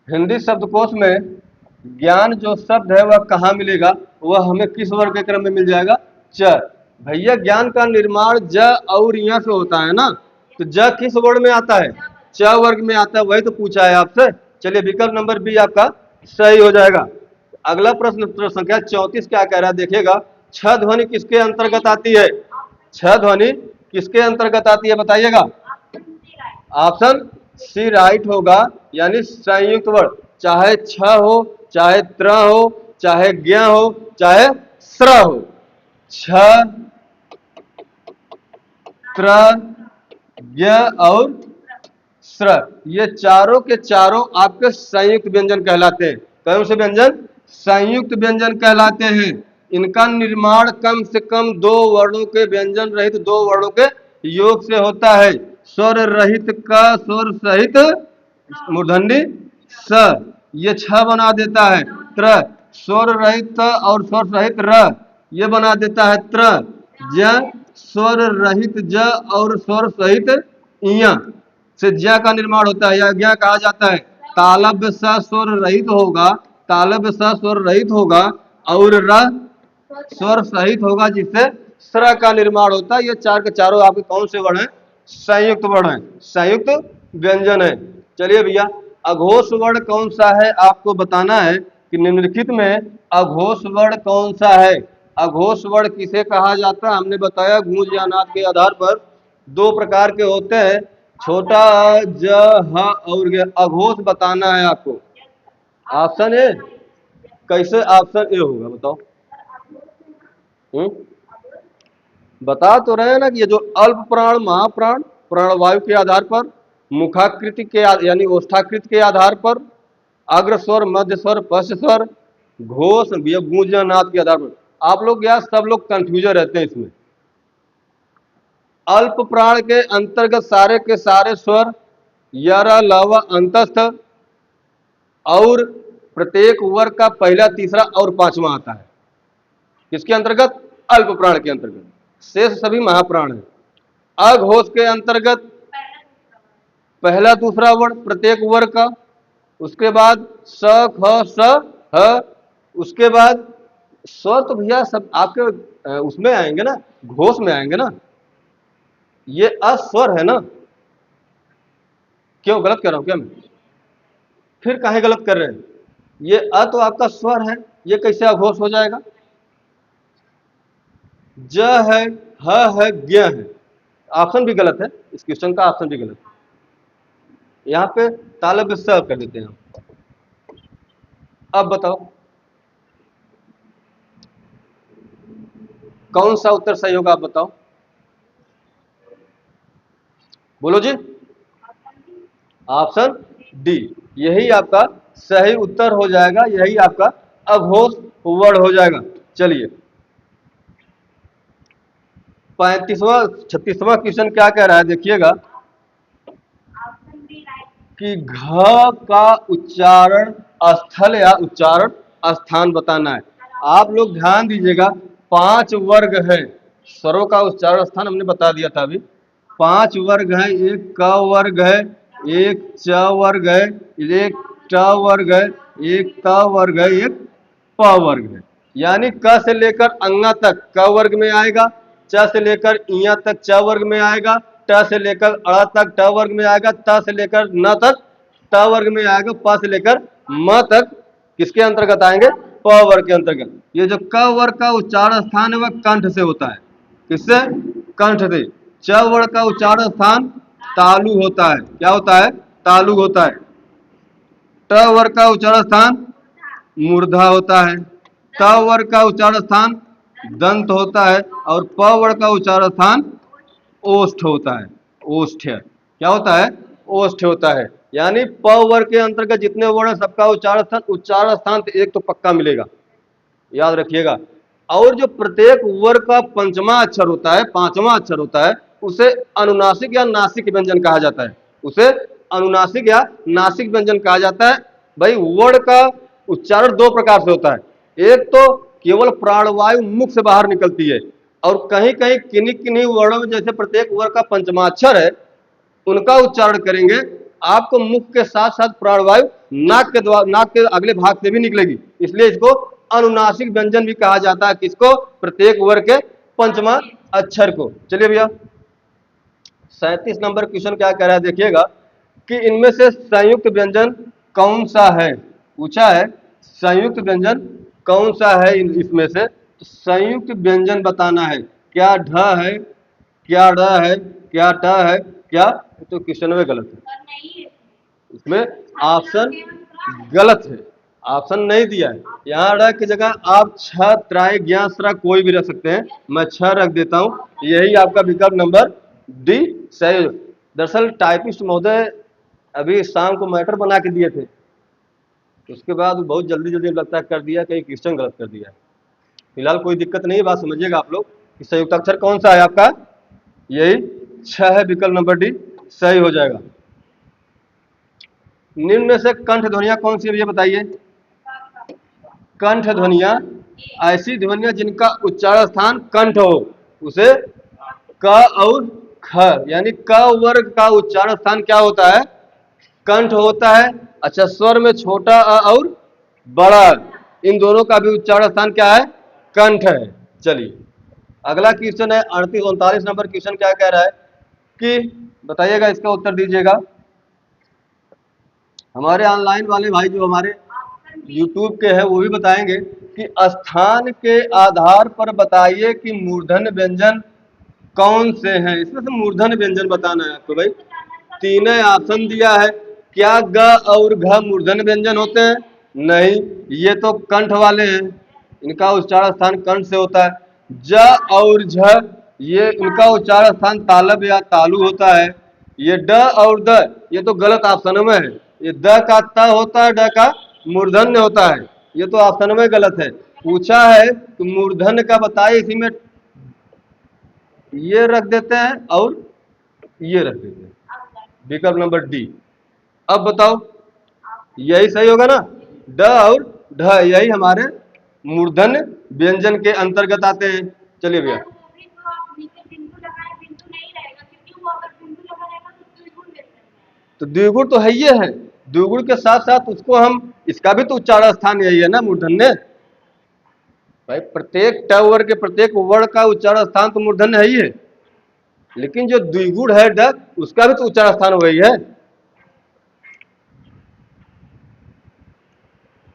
हिंदी शब्दकोश में ज्ञान जो शब्द है वह कहाँ मिलेगा? वह हमें किस वर्ग के क्रम में मिल जाएगा? च। भैया ज्ञान का निर्माण ज और यहाँ से होता है ना, तो ज किस वर्ण में आता है? च वर्ग में आता है, वही तो पूछा है आपसे। चलिए विकल्प नंबर बी आपका सही हो जाएगा। अगला प्रश्न, प्रश्न संख्या 34 क्या कह रहा है, देखिएगा। छ ध्वनि किसके अंतर्गत आती है? छ ध्वनि किसके अंतर्गत आती है बताइएगा। ऑप्शन सी राइट होगा, यानी संयुक्त वर्ण, चाहे छ हो, चाहे त्र हो, चाहे ज्ञ हो, चाहे स्र हो। छ, त्र, ज्ञ और स्र, ये चारों के चारों आपके संयुक्त व्यंजन कहलाते हैं। कौन से व्यंजन? संयुक्त व्यंजन कहलाते हैं। इनका निर्माण कम से कम दो वर्णों के व्यंजन रहित दो वर्णों के योग से होता है। स्वर रहित क, स्वर सहित मूर्धन्य स, ये छ बना देता है त्र। स्वर रहित त और स्वर सहित र, ये बना देता है त्र। ज, स्वर रहित ज और स्वर सहित इया से ज्ञ का निर्माण होता है, या ज्ञ कहा जाता है। तालव्य स स्वर रहित होगा, तालव्य स स्वर रहित होगा, और र स्वर सहित होगा, जिससे स्र का निर्माण होता है। ये चार के चारों आपके कौन से वर्ण हैं? संयुक्त वर्ण है, संयुक्त व्यंजन है। चलिए भैया अघोष वर्ण कौन सा है आपको बताना है कि निम्नलिखित में अघोष वर्ण कौन सा है। अघोष वर्ण किसे कहा जाता है? हमने बताया गूंज या नाद के आधार पर दो प्रकार के होते हैं, छोटा ज ह और ग। अघोष बताना है आपको। ऑप्शन ए, कैसे ऑप्शन ए होगा बताओ? बता तो रहे हैं ना कि ये जो अल्प प्राण, महाप्राण, प्राणवायु के आधार पर, मुखाकृति के यानी ओष्ठाकृति के आधार पर, अग्र स्वर, मध्य स्वर, पश्च स्वर, घोष गूंजनाद के आधार पर। आप लोग या सब लोग कंफ्यूजन रहते हैं इसमें। अल्प प्राण के अंतर्गत सारे के सारे स्वर यर लव अंतस्थ, और प्रत्येक वर्ग का पहला, तीसरा और पांचवा आता है। किसके अंतर्गत? अल्प प्राण के अंतर्गत। शेष सभी महाप्राण है। अघोष के अंतर्गत पहला दूसरा वर्ण प्रत्येक वर्ग का, उसके बाद स ख स ह, उसके बाद स्वर तो भैया सब आपके उसमें आएंगे ना, घोष में आएंगे ना। ये अस्वर है ना, क्यों गलत कर रहा हूं क्या मैं? फिर काहे गलत कर रहे हैं? ये अ तो आपका स्वर है, ये कैसे अघोष हो जाएगा? ज है, ह है, ज्ञ है। ऑप्शन भी गलत है, इस क्वेश्चन का ऑप्शन भी गलत है। यहाँ पे तालब स कर देते हैं हम। अब बताओ कौन सा उत्तर सही होगा, आप बताओ, बोलो जी। ऑप्शन डी, यही आपका सही उत्तर हो जाएगा, यही आपका अघोष वर्ड हो जाएगा। चलिए 35वां 36वां क्वेश्चन क्या कह रहा है, देखिएगा कि घ का उच्चारण स्थल या उच्चारण स्थान बताना है। आप लोग ध्यान दीजिएगा, 5 वर्ग है। स्वरों का उच्चारण स्थान हमने बता दिया था अभी। 5 वर्ग है, एक क वर्ग है, एक च वर्ग है, एक ट वर्ग है, एक त वर्ग है, एक प वर्ग है। यानी क से लेकर अंगा तक क वर्ग में आएगा, च से लेकर इया तक च वर्ग में आएगा, ट से लेकर अ तक ट वर्ग में आएगा, त से लेकर न तक त वर्ग में आएगा, प से लेकर म तक किसके अंतर्गत आएंगे? प वर्ग के अंतर्गत। ये जो क वर्ग का उच्चारण स्थान है वह कंठ से होता है। किससे? कंठ से। च वर्ग का उच्चारण स्थान तालु होता है। क्या होता है? तालु होता है। ट वर्ग का उच्चारण स्थान मूर्धा होता है। त वर्ग का उच्चारण स्थान दंत होता है। और प वर्ग का उच्चारण स्थान ओष्ठ होता है। ओष्ठ क्या होता है? ओष्ठ होता है। यानी प वर्ग के अंतर्गत जितने वर्ण है सबका उच्चारण स्थान तो एक तो पक्का मिलेगा, याद रखिएगा। और जो प्रत्येक वर्ग का पंचमा अक्षर होता है, पांचवा अक्षर होता है, उसे अनुनासिक या नासिक व्यंजन कहा जाता है। उसे अनुनासिक या नासिक व्यंजन कहा जाता है। भाई वर्ण का उच्चारण दो प्रकार से होता है। एक तो केवल प्राणवायु मुख से बाहर निकलती है, और कहीं कहीं किन्हीं किन्हीं वर्णों में जैसे प्रत्येक वर्ग का पंचमाक्षर है उनका उच्चारण करेंगे, आपको मुख के साथ साथ प्राणवायु नाक के अगले भाग से भी निकलेगी, इसलिए इसको अनुनासिक व्यंजन भी कहा जाता है। किसको? प्रत्येक वर्ग के पंचमा अक्षर को। चलिए भैया 37 नंबर क्वेश्चन क्या कह रहा है, देखिएगा कि इनमें से संयुक्त व्यंजन कौन सा है। पूछा है संयुक्त व्यंजन कौन सा है इसमें से, तो संयुक्त व्यंजन बताना है। क्या ढ है, क्या ड है, क्या ट है, क्या? तो क्वेश्चन में गलत है, इसमें ऑप्शन गलत है, ऑप्शन नहीं दिया है। यहाँ ड की जगह आप छ त्राय ज्ञ स्रा कोई भी रख सकते हैं, मैं छ रख देता हूँ, यही आपका विकल्प नंबर डी सही। दरअसल टाइपिस्ट महोदय अभी शाम को मैटर बना के दिए थे, उसके बाद बहुत जल्दी जल्दी लगता है कर दिया, कहीं क्वेश्चन गलत कर दिया। फिलहाल कोई दिक्कत नहीं है, बात समझिएगा आप लोग कि संयुक्त अक्षर कौन सा है आपका, यही छ है, विकल्प नंबर डी सही हो जाएगा। निम्न में से कंठ ध्वनियां कौन सी है ये बताइए। कंठ ध्वनियां ऐसी ध्वनियां जिनका उच्चारण स्थान कंठ हो, उसे क और ख, यानी क वर्ग का उच्चारण स्थान क्या होता है? कंठ होता है। अच्छा, स्वर में छोटा अ और बड़ा इन दोनों का भी उच्चारण स्थान क्या है? कंठ है। चलिए अगला क्वेश्चन है 38-39 नंबर क्वेश्चन क्या कह रहा है कि बताइएगा, इसका उत्तर दीजिएगा। हमारे ऑनलाइन वाले भाई जो हमारे यूट्यूब के हैं वो भी बताएंगे कि स्थान के आधार पर बताइए कि मूर्धन्य व्यंजन कौन से हैं। इसमें से मूर्धन्य व्यंजन बताना है आपको। भाई तीनों ऑप्शन दिया है, क्या ग और घ मूर्धन्य व्यंजन होते हैं? नहीं, ये तो कंठ वाले हैं, इनका उच्चारण स्थान कंठ से होता है। ज और झ ये इनका उच्चारण स्थान तालब या तालु होता है। ये ड और द ये तो गलत ऑप्शन में है, ये द का त होता है, ड का मूर्धन्य होता है, ये तो ऑप्शन में गलत है। पूछा है तो मूर्धन्य का बताइए, इसी में ये रख देते हैं और ये रख देते हैं, विकल्प नंबर डी। अब बताओ यही सही होगा ना? ड और ढ यही हमारे मूर्धन्य व्यंजन के अंतर्गत आते हैं। चलिए भैया तो द्विगुण तो है ही है, द्विगुण के साथ साथ उसको हम इसका भी तो उच्चारण स्थान यही है ना, मूर्धन्य। भाई प्रत्येक ट वर्ग के प्रत्येक वर्ण का उच्चारण स्थान तो मूर्धन्य है ही है, लेकिन जो द्विगुण है ड उसका भी तो उच्चारण स्थान वही है।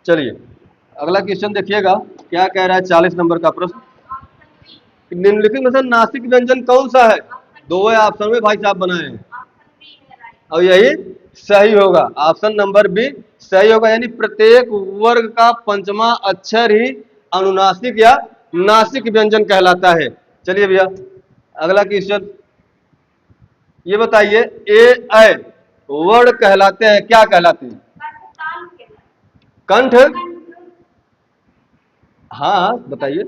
चलिए अगला क्वेश्चन देखिएगा, क्या कह रहा है 40 नंबर का प्रश्न। निम्नलिखित में से नासिक व्यंजन कौन सा है? दो ऑप्शन में भाई साहब बनाए हैं और यही सही होगा। ऑप्शन नंबर बी सही होगा, यानी प्रत्येक वर्ग का पंचमा अक्षर ही अनुनासिक या नासिक व्यंजन कहलाता है। चलिए भैया अगला क्वेश्चन, ये बताइए ए ऐ वर्ण कहलाते हैं, क्या कहलाते हैं? कंठ, हाँ हाँ, बताइए।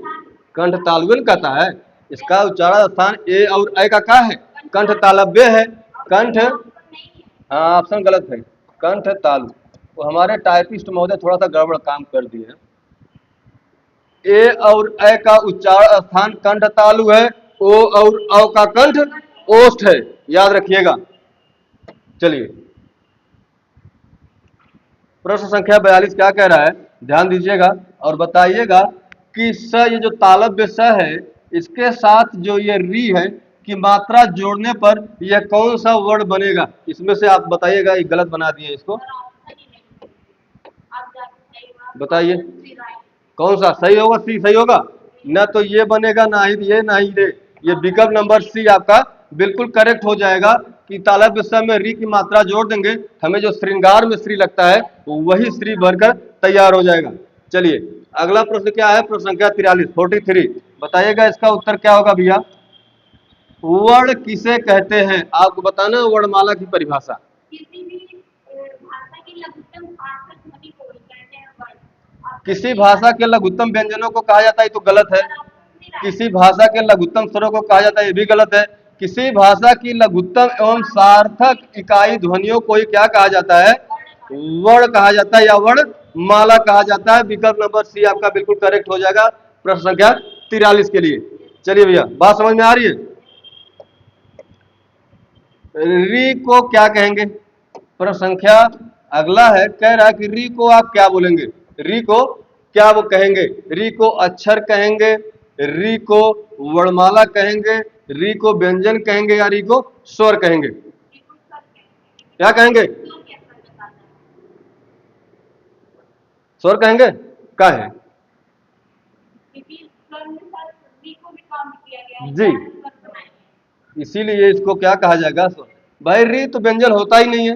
कंठ तालव्य कहता है, इसका उच्चारण स्थान ए और ऐ का क्या है? कंठ तालव्य है। कंठ, हाँ ऑप्शन गलत है, कंठ तालु। तो हमारे टाइपिस्ट महोदय थोड़ा सा गड़बड़ काम कर दिए हैं। ए और ऐ का उच्चारण स्थान कंठ तालु है, ओ और औ का कंठ ओष्ठ है, याद रखिएगा। चलिए प्रश्न संख्या 42 क्या कह रहा है, ध्यान दीजिएगा और बताइएगा कि स, ये जो तालव्य स है, इसके साथ जो ये री है की मात्रा जोड़ने पर यह कौन सा वर्ण बनेगा? इसमें से आप बताइएगा, ये गलत बना दिए इसको, बताइए कौन सा सही होगा? सी सही होगा ना, तो ये बनेगा ना ही ये ना ही ये विकल्प नंबर सी आपका बिल्कुल करेक्ट हो जाएगा कि तालव्य स में री की मात्रा जोड़ देंगे, हमें जो श्रृंगार में श्री लगता है वही श्री भरकर तैयार हो जाएगा। चलिए अगला प्रश्न क्या है, प्रश्न संख्या 43 बताइएगा, इसका उत्तर क्या होगा भैया? वर्ण किसे कहते हैं? आपको बताना है वर्णमाला की परिभाषा। किसी भाषा के लघुत्तम व्यंजनों को कहा जाता है, तो गलत है। किसी भाषा के लघुत्तम स्वरों को कहा जाता है, ये भी गलत है। किसी भाषा की लघुत्तम एवं सार्थक इकाई ध्वनियों को ही क्या कहा जाता है? वर्ण कहा जाता है या वर्ण माला कहा जाता है। विकल्प नंबर सी आपका बिल्कुल करेक्ट हो जाएगा प्रश्न संख्या 43 के लिए। चलिए भैया बात समझ में आ रही है? री को क्या कहेंगे? प्रश्न संख्या अगला है, कह रहा है कि री को आप क्या बोलेंगे? री को क्या वो कहेंगे? री को अक्षर कहेंगे, री को वर्णमाला कहेंगे, री को व्यंजन कहेंगे या री को स्वर कहेंगे? क्या कहेंगे? स्वर कहेंगे? क्या है जी, इसीलिए इसको क्या कहा जाएगा? स्वर। भाई री तो व्यंजन होता ही नहीं है,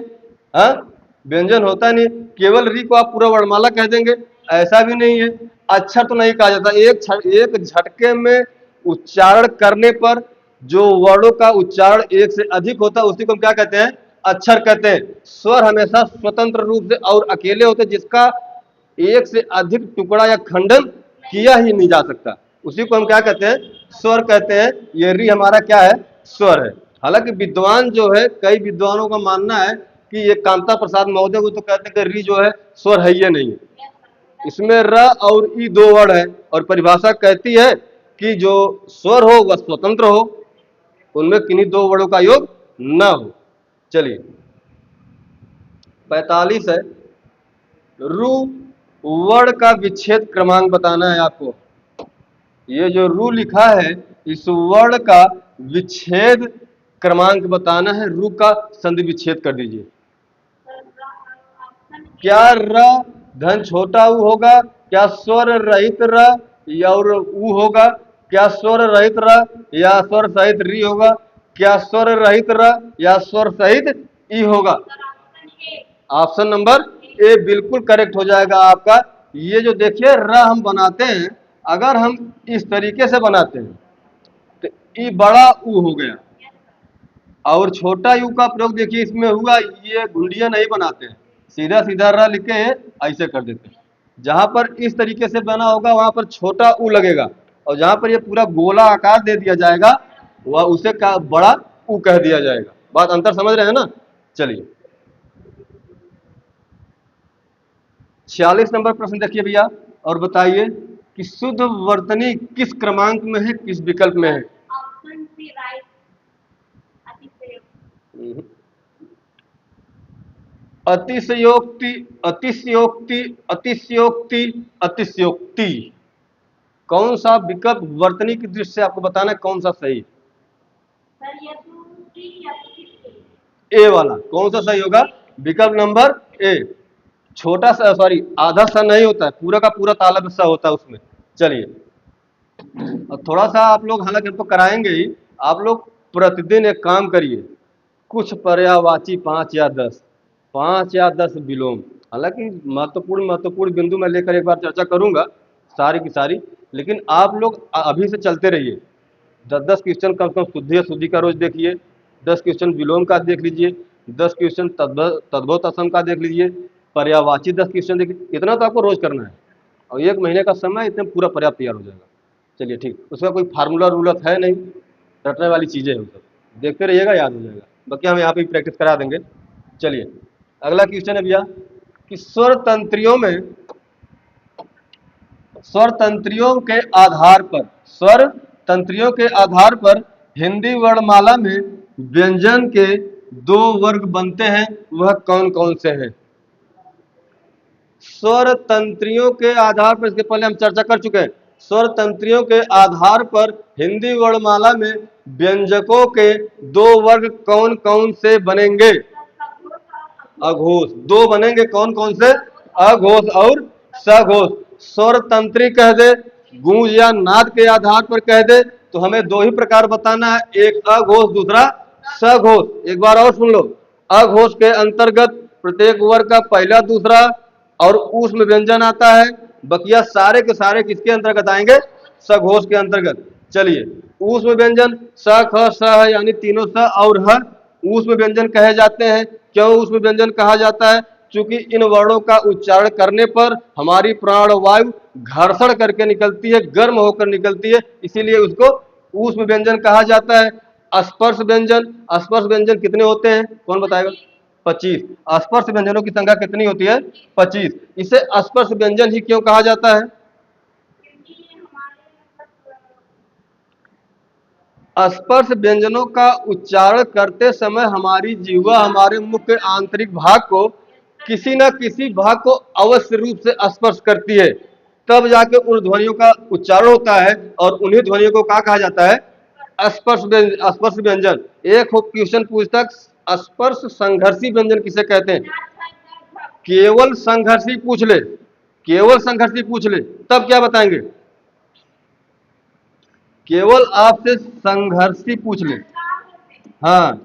हाँ व्यंजन होता नहीं, केवल री को आप पूरा वर्णमाला कह देंगे, ऐसा भी नहीं है। अक्षर तो नहीं कहा जाता, एक झटके में उच्चारण करने पर जो वर्णों का उच्चारण एक से अधिक होता है उसी को हम क्या कहते हैं? अक्षर कहते हैं। स्वर हमेशा स्वतंत्र रूप से और अकेले होते हैं, जिसका एक से अधिक टुकड़ा या खंडन किया ही नहीं जा सकता, उसी को हम क्या कहते हैं? स्वर कहते हैं। ये री हमारा क्या है? स्वर है। हालांकि विद्वान जो है, कई विद्वानों का मानना है कि ये कांता प्रसाद महोदय को तो कहते हैं कि री जो है स्वर है ये नहीं, इसमें र और ई दो वर्ण है और परिभाषा कहती है कि जो स्वर हो वह स्वतंत्र हो, उनमें किन्हीं दो वर्णों का योग न हो। चलिए 45 है, रु वर्ण का विच्छेद क्रमांक बताना है आपको। ये जो रु लिखा है इस वर्ण का विच्छेद क्रमांक बताना है, रु का संधि विच्छेद कर दीजिए। क्या र धन छोटा ऊ होगा? क्या स्वर रहित र या और ऊ होगा? क्या स्वर रहित र या स्वर सहित री होगा? क्या स्वर रहित र या स्वर सहित ई होगा? ऑप्शन नंबर ए बिल्कुल करेक्ट हो जाएगा आपका। ये जो देखिए र हम बनाते हैं, अगर हम इस तरीके से बनाते हैं तो ई बड़ा ऊ हो गया, और छोटा यू का प्रयोग देखिए इसमें हुआ, ये घुंडिया नहीं बनाते हैं, सीधा सीधा र लिख के ऐसे कर देते हैं। जहां पर इस तरीके से बना होगा वहां पर छोटा ऊ लगेगा, और जहां पर ये पूरा गोला आकार दे दिया जाएगा वह उसे का बड़ा ऊ कह दिया जाएगा। बात अंतर समझ रहे हैं ना? चलिए 46 नंबर प्रश्न देखिए भैया और बताइए कि शुद्ध वर्तनी किस क्रमांक में है, किस विकल्प में है? अतिशयोक्ति, अतिशयोक्ति, अतिशयोक्ति, अतिशयोक्ति, कौन सा विकल्प वर्तनी की दृष्टि से आपको बताना है कौन सा सही? ए वाला कौन सा सही होगा? विकल्प नंबर ए। छोटा सा, सॉरी, आधा सा नहीं होता है, पूरा का पूरा तालब सा होता है उसमें। चलिए, और थोड़ा सा आप लोग, हालांकि हम तो कराएंगे ही, आप लोग प्रतिदिन एक काम करिए, कुछ पर्यायवाची 5 या 10, 5 या 10 विलोम। हालांकि महत्वपूर्ण महत्वपूर्ण बिंदु मैं लेकर एक बार चर्चा करूंगा सारी की सारी, लेकिन आप लोग अभी से चलते रहिए। 10-10 क्वेश्चन कम से कम शुद्धि अशुद्धि का रोज देखिए, 10 क्वेश्चन विलोम का देख लीजिए, 10 क्वेश्चन तद्भव तत्सम का देख लीजिए, पर्यायवाची 10 क्वेश्चन देखिए। इतना तो आपको रोज करना है, और 1 महीने का समय, इतने में पूरा पर्याप्त तैयार हो जाएगा। चलिए ठीक, उसका कोई फार्मूला रूलत है नहीं, रटने वाली चीज़ें हैं वो सब, देखते रहिएगा, याद हो जाएगा। बाकी हम यहाँ पे प्रैक्टिस करा देंगे। चलिए, अगला क्वेश्चन है भैया कि स्वर तंत्रियों के आधार पर, स्वर तंत्रियों के आधार पर हिंदी वर्णमाला में व्यंजन के 2 वर्ग बनते हैं, वह कौन कौन से हैं? स्वर तंत्रियों के आधार पर, इसके पहले हम चर्चा कर चुके हैं, स्वर तंत्रियों के आधार पर हिंदी वर्णमाला में व्यंजकों के 2 वर्ग कौन कौन से बनेंगे? अघोष 2 बनेंगे, कौन कौन से? अघोष और सघोष। स्वर तंत्री कह दे, गूंज या नाद के आधार पर कह दे, तो हमें 2 ही प्रकार बताना है, एक अघोष, दूसरा सघोष। एक बार और सुन लो, अघोष के अंतर्गत प्रत्येक वर्ग का पहला दूसरा और ऊष्म व्यंजन आता है, बकिया सारे के सारे किसके अंतर्गत आएंगे? सघोष के अंतर्गत। चलिए, ऊष्म व्यंजन स ख स है, यानी तीनों स और ह ऊष्म व्यंजन कहे जाते हैं। क्यों ऊष्म व्यंजन कहा जाता है? क्योंकि इन वर्णों का उच्चारण करने पर हमारी प्राणवायु घर्षण करके निकलती है, गर्म होकर निकलती है, इसीलिए उसको ऊष्म व्यंजन कहा जाता है। स्पर्श व्यंजन, स्पर्श व्यंजन कितने होते हैं, कौन बताएगा? 25। स्पर्श व्यंजनों की संख्या कितनी होती है? 25। इसे स्पर्श व्यंजन ही क्यों कहा जाता है? स्पर्श व्यंजनों का उच्चारण करते समय हमारी जीवा हमारे मुख के आंतरिक भाग को, किसी न किसी भाग को अवश्य रूप से स्पर्श करती है, तब जाके उन ध्वनियों का उच्चारण होता है, और उन्हीं ध्वनियों को क्या कहा जाता है? स्पर्श व्यंजन। एक हो क्वेश्चन पूछता, स्पर्श संघर्षी व्यंजन किसे कहते हैं? केवल संघर्षी पूछ ले, केवल संघर्षी पूछ ले, तब क्या बताएंगे? केवल आपसे संघर्षी पूछ ले, हाँ,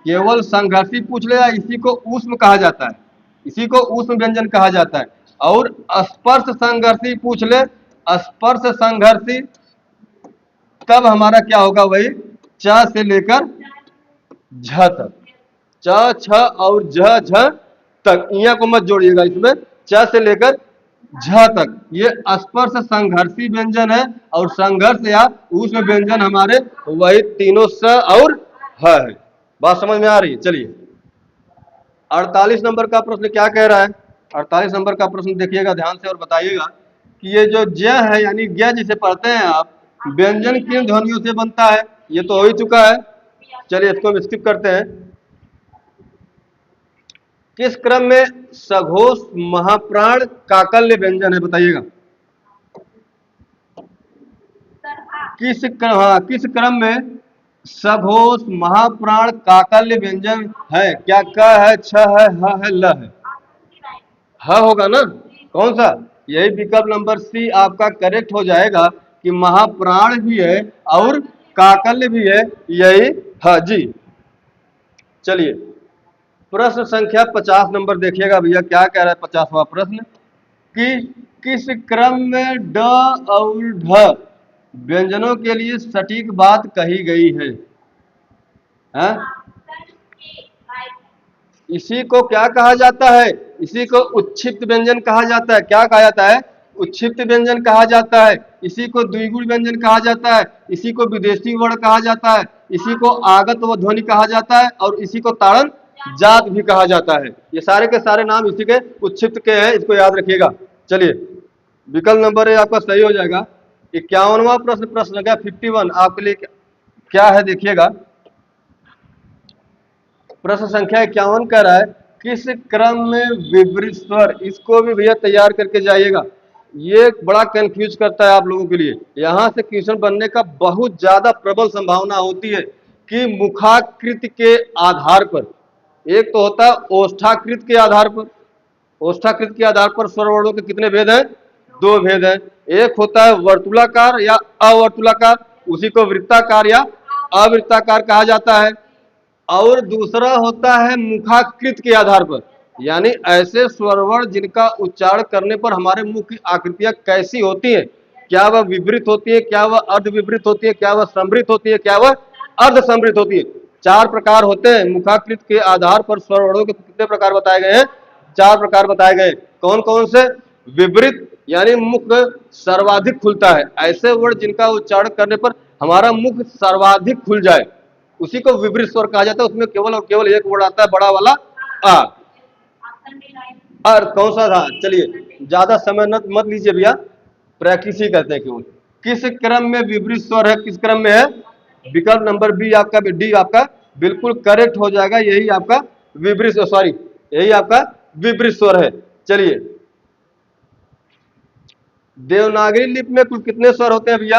केवल संघर्षी पूछ ले, इसी को ऊष्म कहा जाता है, इसी को ऊष्म व्यंजन कहा जाता है। और स्पर्श संघर्षी पूछ ले, स्पर्श संघर्षी, तब हमारा क्या होगा? वही च से लेकर झ तक, च छ और झ झ तक, इया को मत जोड़िएगा इसमें, च से लेकर झ तक, ये स्पर्श संघर्षी व्यंजन है, और संघर्ष या ऊष्म व्यंजन हमारे वही तीनों स और ह है। बात समझ में आ रही है? चलिए, 48 नंबर का प्रश्न क्या कह रहा है? 48 नंबर का प्रश्न देखिएगा ध्यान से और बताइएगा कि ये जो ज है, यानी ज्ञ जिसे पढ़ते हैं आप, व्यंजन किन ध्वनियों से बनता है? ये तो हो ही चुका है, चलिए इसको हम स्किप करते हैं। किस क्रम में सघोष महाप्राण काकल्य व्यंजन है, बताइएगा? किस क्रम में सघोष महाप्राण काकल्य व्यंजन है? क्या क है, छ है, ह है, ल है? ह होगा ना? कौन सा? यही विकल्प नंबर सी आपका करेक्ट हो जाएगा कि महाप्राण भी है और काकल्य भी है, यही ह जी। चलिए, प्रश्न संख्या 50 नंबर देखिएगा भैया, क्या कह रहा है 50वां प्रश्न कि किस क्रम में ड और ढ व्यंजनों के लिए सटीक बात कही गई है? हैं? इसी को क्या कहा जाता है? इसी को उच्छिप्त व्यंजन कहा जाता है। क्या कहा जाता है? उच्छिप्त व्यंजन कहा जाता है। इसी को द्विगुण व्यंजन कहा जाता है, इसी को विदेशी वर्ण कहा जाता है, इसी को आगत व ध्वनि कहा जाता है, और इसी को ताड़न जात भी कहा जाता है। ये सारे के सारे नाम इसी के उच्छिप्त के हैं, इसको याद रखिएगा। चलिए, विकल्प नंबर ए आपका सही हो जाएगा। 51वां प्रश्न, प्रश्न संख्या 51 आपके लिए क्या है, देखिएगा। प्रश्न संख्या 51 कह रहा है किस क्रम में विपरीत स्वर, इसको भी भैया तैयार करके जाइएगा, ये बड़ा कंफ्यूज करता है आप लोगों के लिए। यहाँ से क्वेश्चन बनने का बहुत ज्यादा प्रबल संभावना होती है कि मुखाकृति के आधार पर, एक तो होता है ओष्ठाकृत के आधार पर, ओष्ठाकृत के आधार पर स्वर वर्णों के कितने भेद हैं? दो भेद हैं। एक होता है वर्तुलाकार या अवर्तुलाकार, उसी को वृत्ताकार या अवृत्ताकार कहा जाता है। और दूसरा होता है मुखाकृत के आधार पर, यानी ऐसे स्वरवर्ण जिनका उच्चारण करने पर हमारे मुख की आकृतियां कैसी होती हैं, क्या वह विवृत होती है, क्या वह अर्ध विवृत होती है, क्या वह समृत होती है, क्या वह अर्ध समृत होती है। चार प्रकार होते हैं। मुखाकृत के आधार पर स्वरवर्णों के कितने प्रकार बताए गए हैं? चार प्रकार बताए गए। कौन कौन से? विवृत यानी मुख सर्वाधिक खुलता है, ऐसे वर्ण जिनका उच्चारण करने पर हमारा मुख सर्वाधिक खुल जाए, उसी को विवृत स्वर कहा जाता है। उसमें केवल और केवल एक वर्ड आता है, बड़ा वाला आ। और कौन सा था? चलिए ज्यादा समय मत लीजिए भैया, प्रैक्टिस ही करते हैं केवल। किस क्रम में विवृत स्वर है, किस क्रम में है? विकल्प नंबर बी आपका, डी आपका बिल्कुल करेक्ट हो जाएगा। यही आपका विवृत, सॉरी यही आपका विवृत स्वर है। चलिए, देवनागरी लिपि में कुल कितने स्वर होते हैं भैया?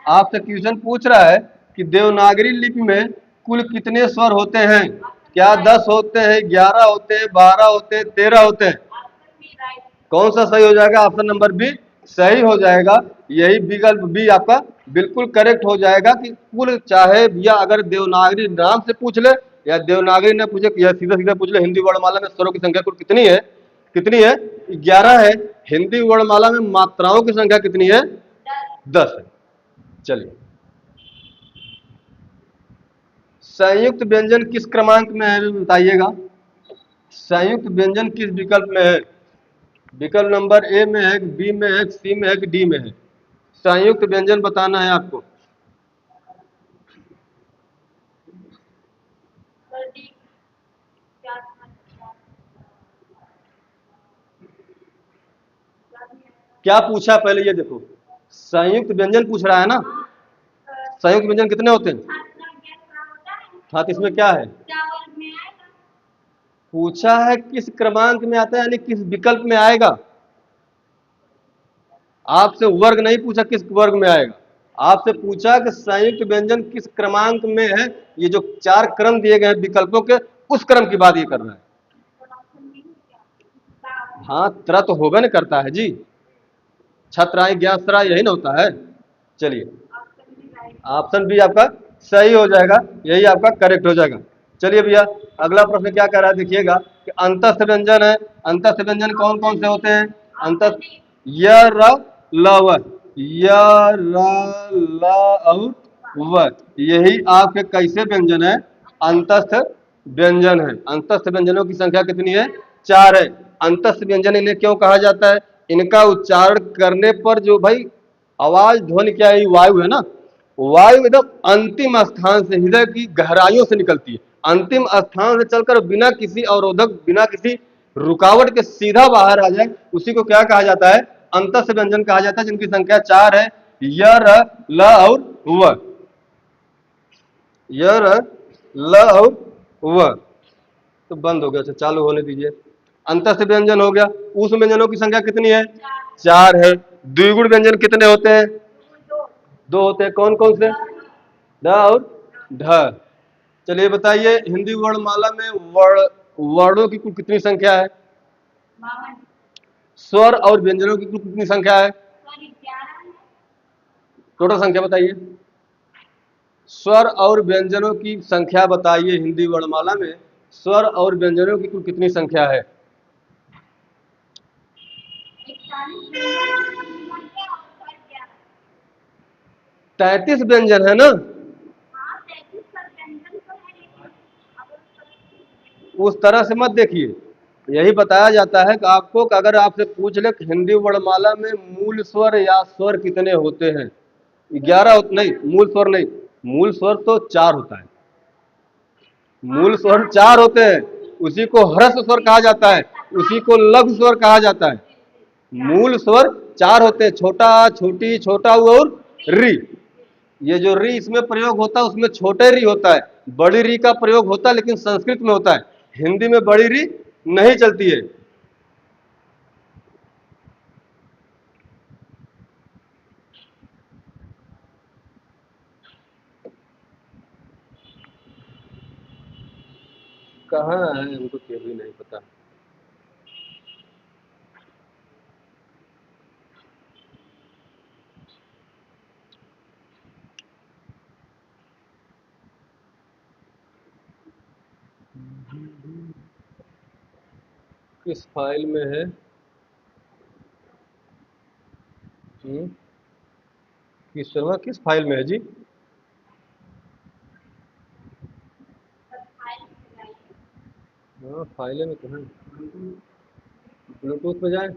आपसे क्वेश्चन पूछ रहा है कि देवनागरी लिपि में कुल कितने स्वर होते हैं? क्या 10 होते हैं, 11 होते हैं, 12 होते हैं, 13 होते हैं? कौन सा सही हो जाएगा? ऑप्शन नंबर बी सही हो जाएगा। यही विकल्प बी आपका बिल्कुल करेक्ट हो जाएगा कि कुल, चाहे भैया अगर देवनागरी नाम से पूछ ले या देवनागरी न पूछे या सीधा सीधा पूछ ले, हिंदी वर्णमाला में स्वरों की संख्या कुल कितनी है? कितनी है? 11 है। हिंदी वर्णमाला में मात्राओं की संख्या कितनी है? 10 है। चलिए, संयुक्त व्यंजन किस क्रमांक में है बताइएगा? संयुक्त व्यंजन किस विकल्प में है? विकल्प नंबर ए में है, बी में है, सी में है कि डी में है? संयुक्त व्यंजन बताना है आपको। क्या पूछा पहले ये देखो, संयुक्त व्यंजन पूछ रहा है ना। संयुक्त व्यंजन कितने होते हैं? हाँ, तो इसमें क्या है? पूछा है किस क्रमांक में आता है, यानी किस विकल्प में आएगा। आपसे वर्ग नहीं पूछा किस वर्ग में आएगा, आपसे पूछा कि संयुक्त व्यंजन किस क्रमांक में है। ये जो चार क्रम दिए गए हैं विकल्पों के, उस क्रम की बात ये कर रहा है। हाँ, तरह तो होगा नहीं करता है जी, छत्राई ज्ञासरा यही ना होता है। चलिए, ऑप्शन बी आपका सही हो जाएगा, यही आपका करेक्ट हो जाएगा। चलिए भैया, अगला प्रश्न क्या कह रहा है देखिएगा कि अंतस्थ व्यंजन है। अंतस्थ व्यंजन कौन कौन से होते हैं? अंतस्थ य, र, ल, व, य, र, ल और व, यही आपके कैसे व्यंजन है? अंतस्थ व्यंजन है। अंतस्थ व्यंजनों की संख्या कितनी है? 4 है। अंतस्थ व्यंजन इन्हें क्यों कहा जाता है? इनका उच्चारण करने पर जो भाई आवाज, ध्वनि क्या है? वायु है ना, वायु एकदम अंतिम स्थान से, हृदय की गहराइयों से निकलती है। अंतिम स्थान से चलकर बिना किसी अवरोधक, बिना किसी रुकावट के सीधा बाहर आ जाए, उसी को क्या कहा जाता है? अंतस्थ व्यंजन कहा जाता है, जिनकी संख्या 4 है, य, र, ल और व। य, र, ल और व। तो बंद हो गया, अच्छा चालू होने दीजिए। अंतस्थ व्यंजन हो गया। उस व्यंजनों की संख्या कितनी है? 4 है। द्विगुण व्यंजन कितने होते हैं? 2 होते हैं। कौन कौन से? ध और ढ। चलिए बताइए, हिंदी वर्णमाला में वर्णों की कुल कितनी संख्या है? स्वर और व्यंजनों की कुल कितनी संख्या है? टोटल संख्या बताइए। स्वर और व्यंजनों की संख्या बताइए, हिंदी वर्णमाला में स्वर और व्यंजनों की कुल कितनी संख्या है? 33 व्यंजन है ना। उस तरह से मत देखिए, यही बताया जाता है कि आपको कि अगर आपसे पूछ ले कि हिंदी वर्णमाला में मूल स्वर या स्वर कितने होते हैं? 11 नहीं, मूल स्वर नहीं, मूल स्वर तो 4 होता है। मूल स्वर 4 होते हैं, उसी को ह्रस्व स्वर कहा जाता है, उसी को लघु स्वर कहा जाता है। मूल स्वर 4 होते हैं, छोटा, छोटी, छोटा और री। ये जो री इसमें प्रयोग होता है, उसमें छोटे री होता है, बड़ी री का प्रयोग होता है लेकिन संस्कृत में होता है, हिंदी में बड़ी री नहीं चलती है। कहाँ है, हमको ये भी नहीं पता। किस फाइल में है? हम्म, किस फाइल में है जी? हाँ, फाइलें में तो है। ब्लूटूथ में जाए।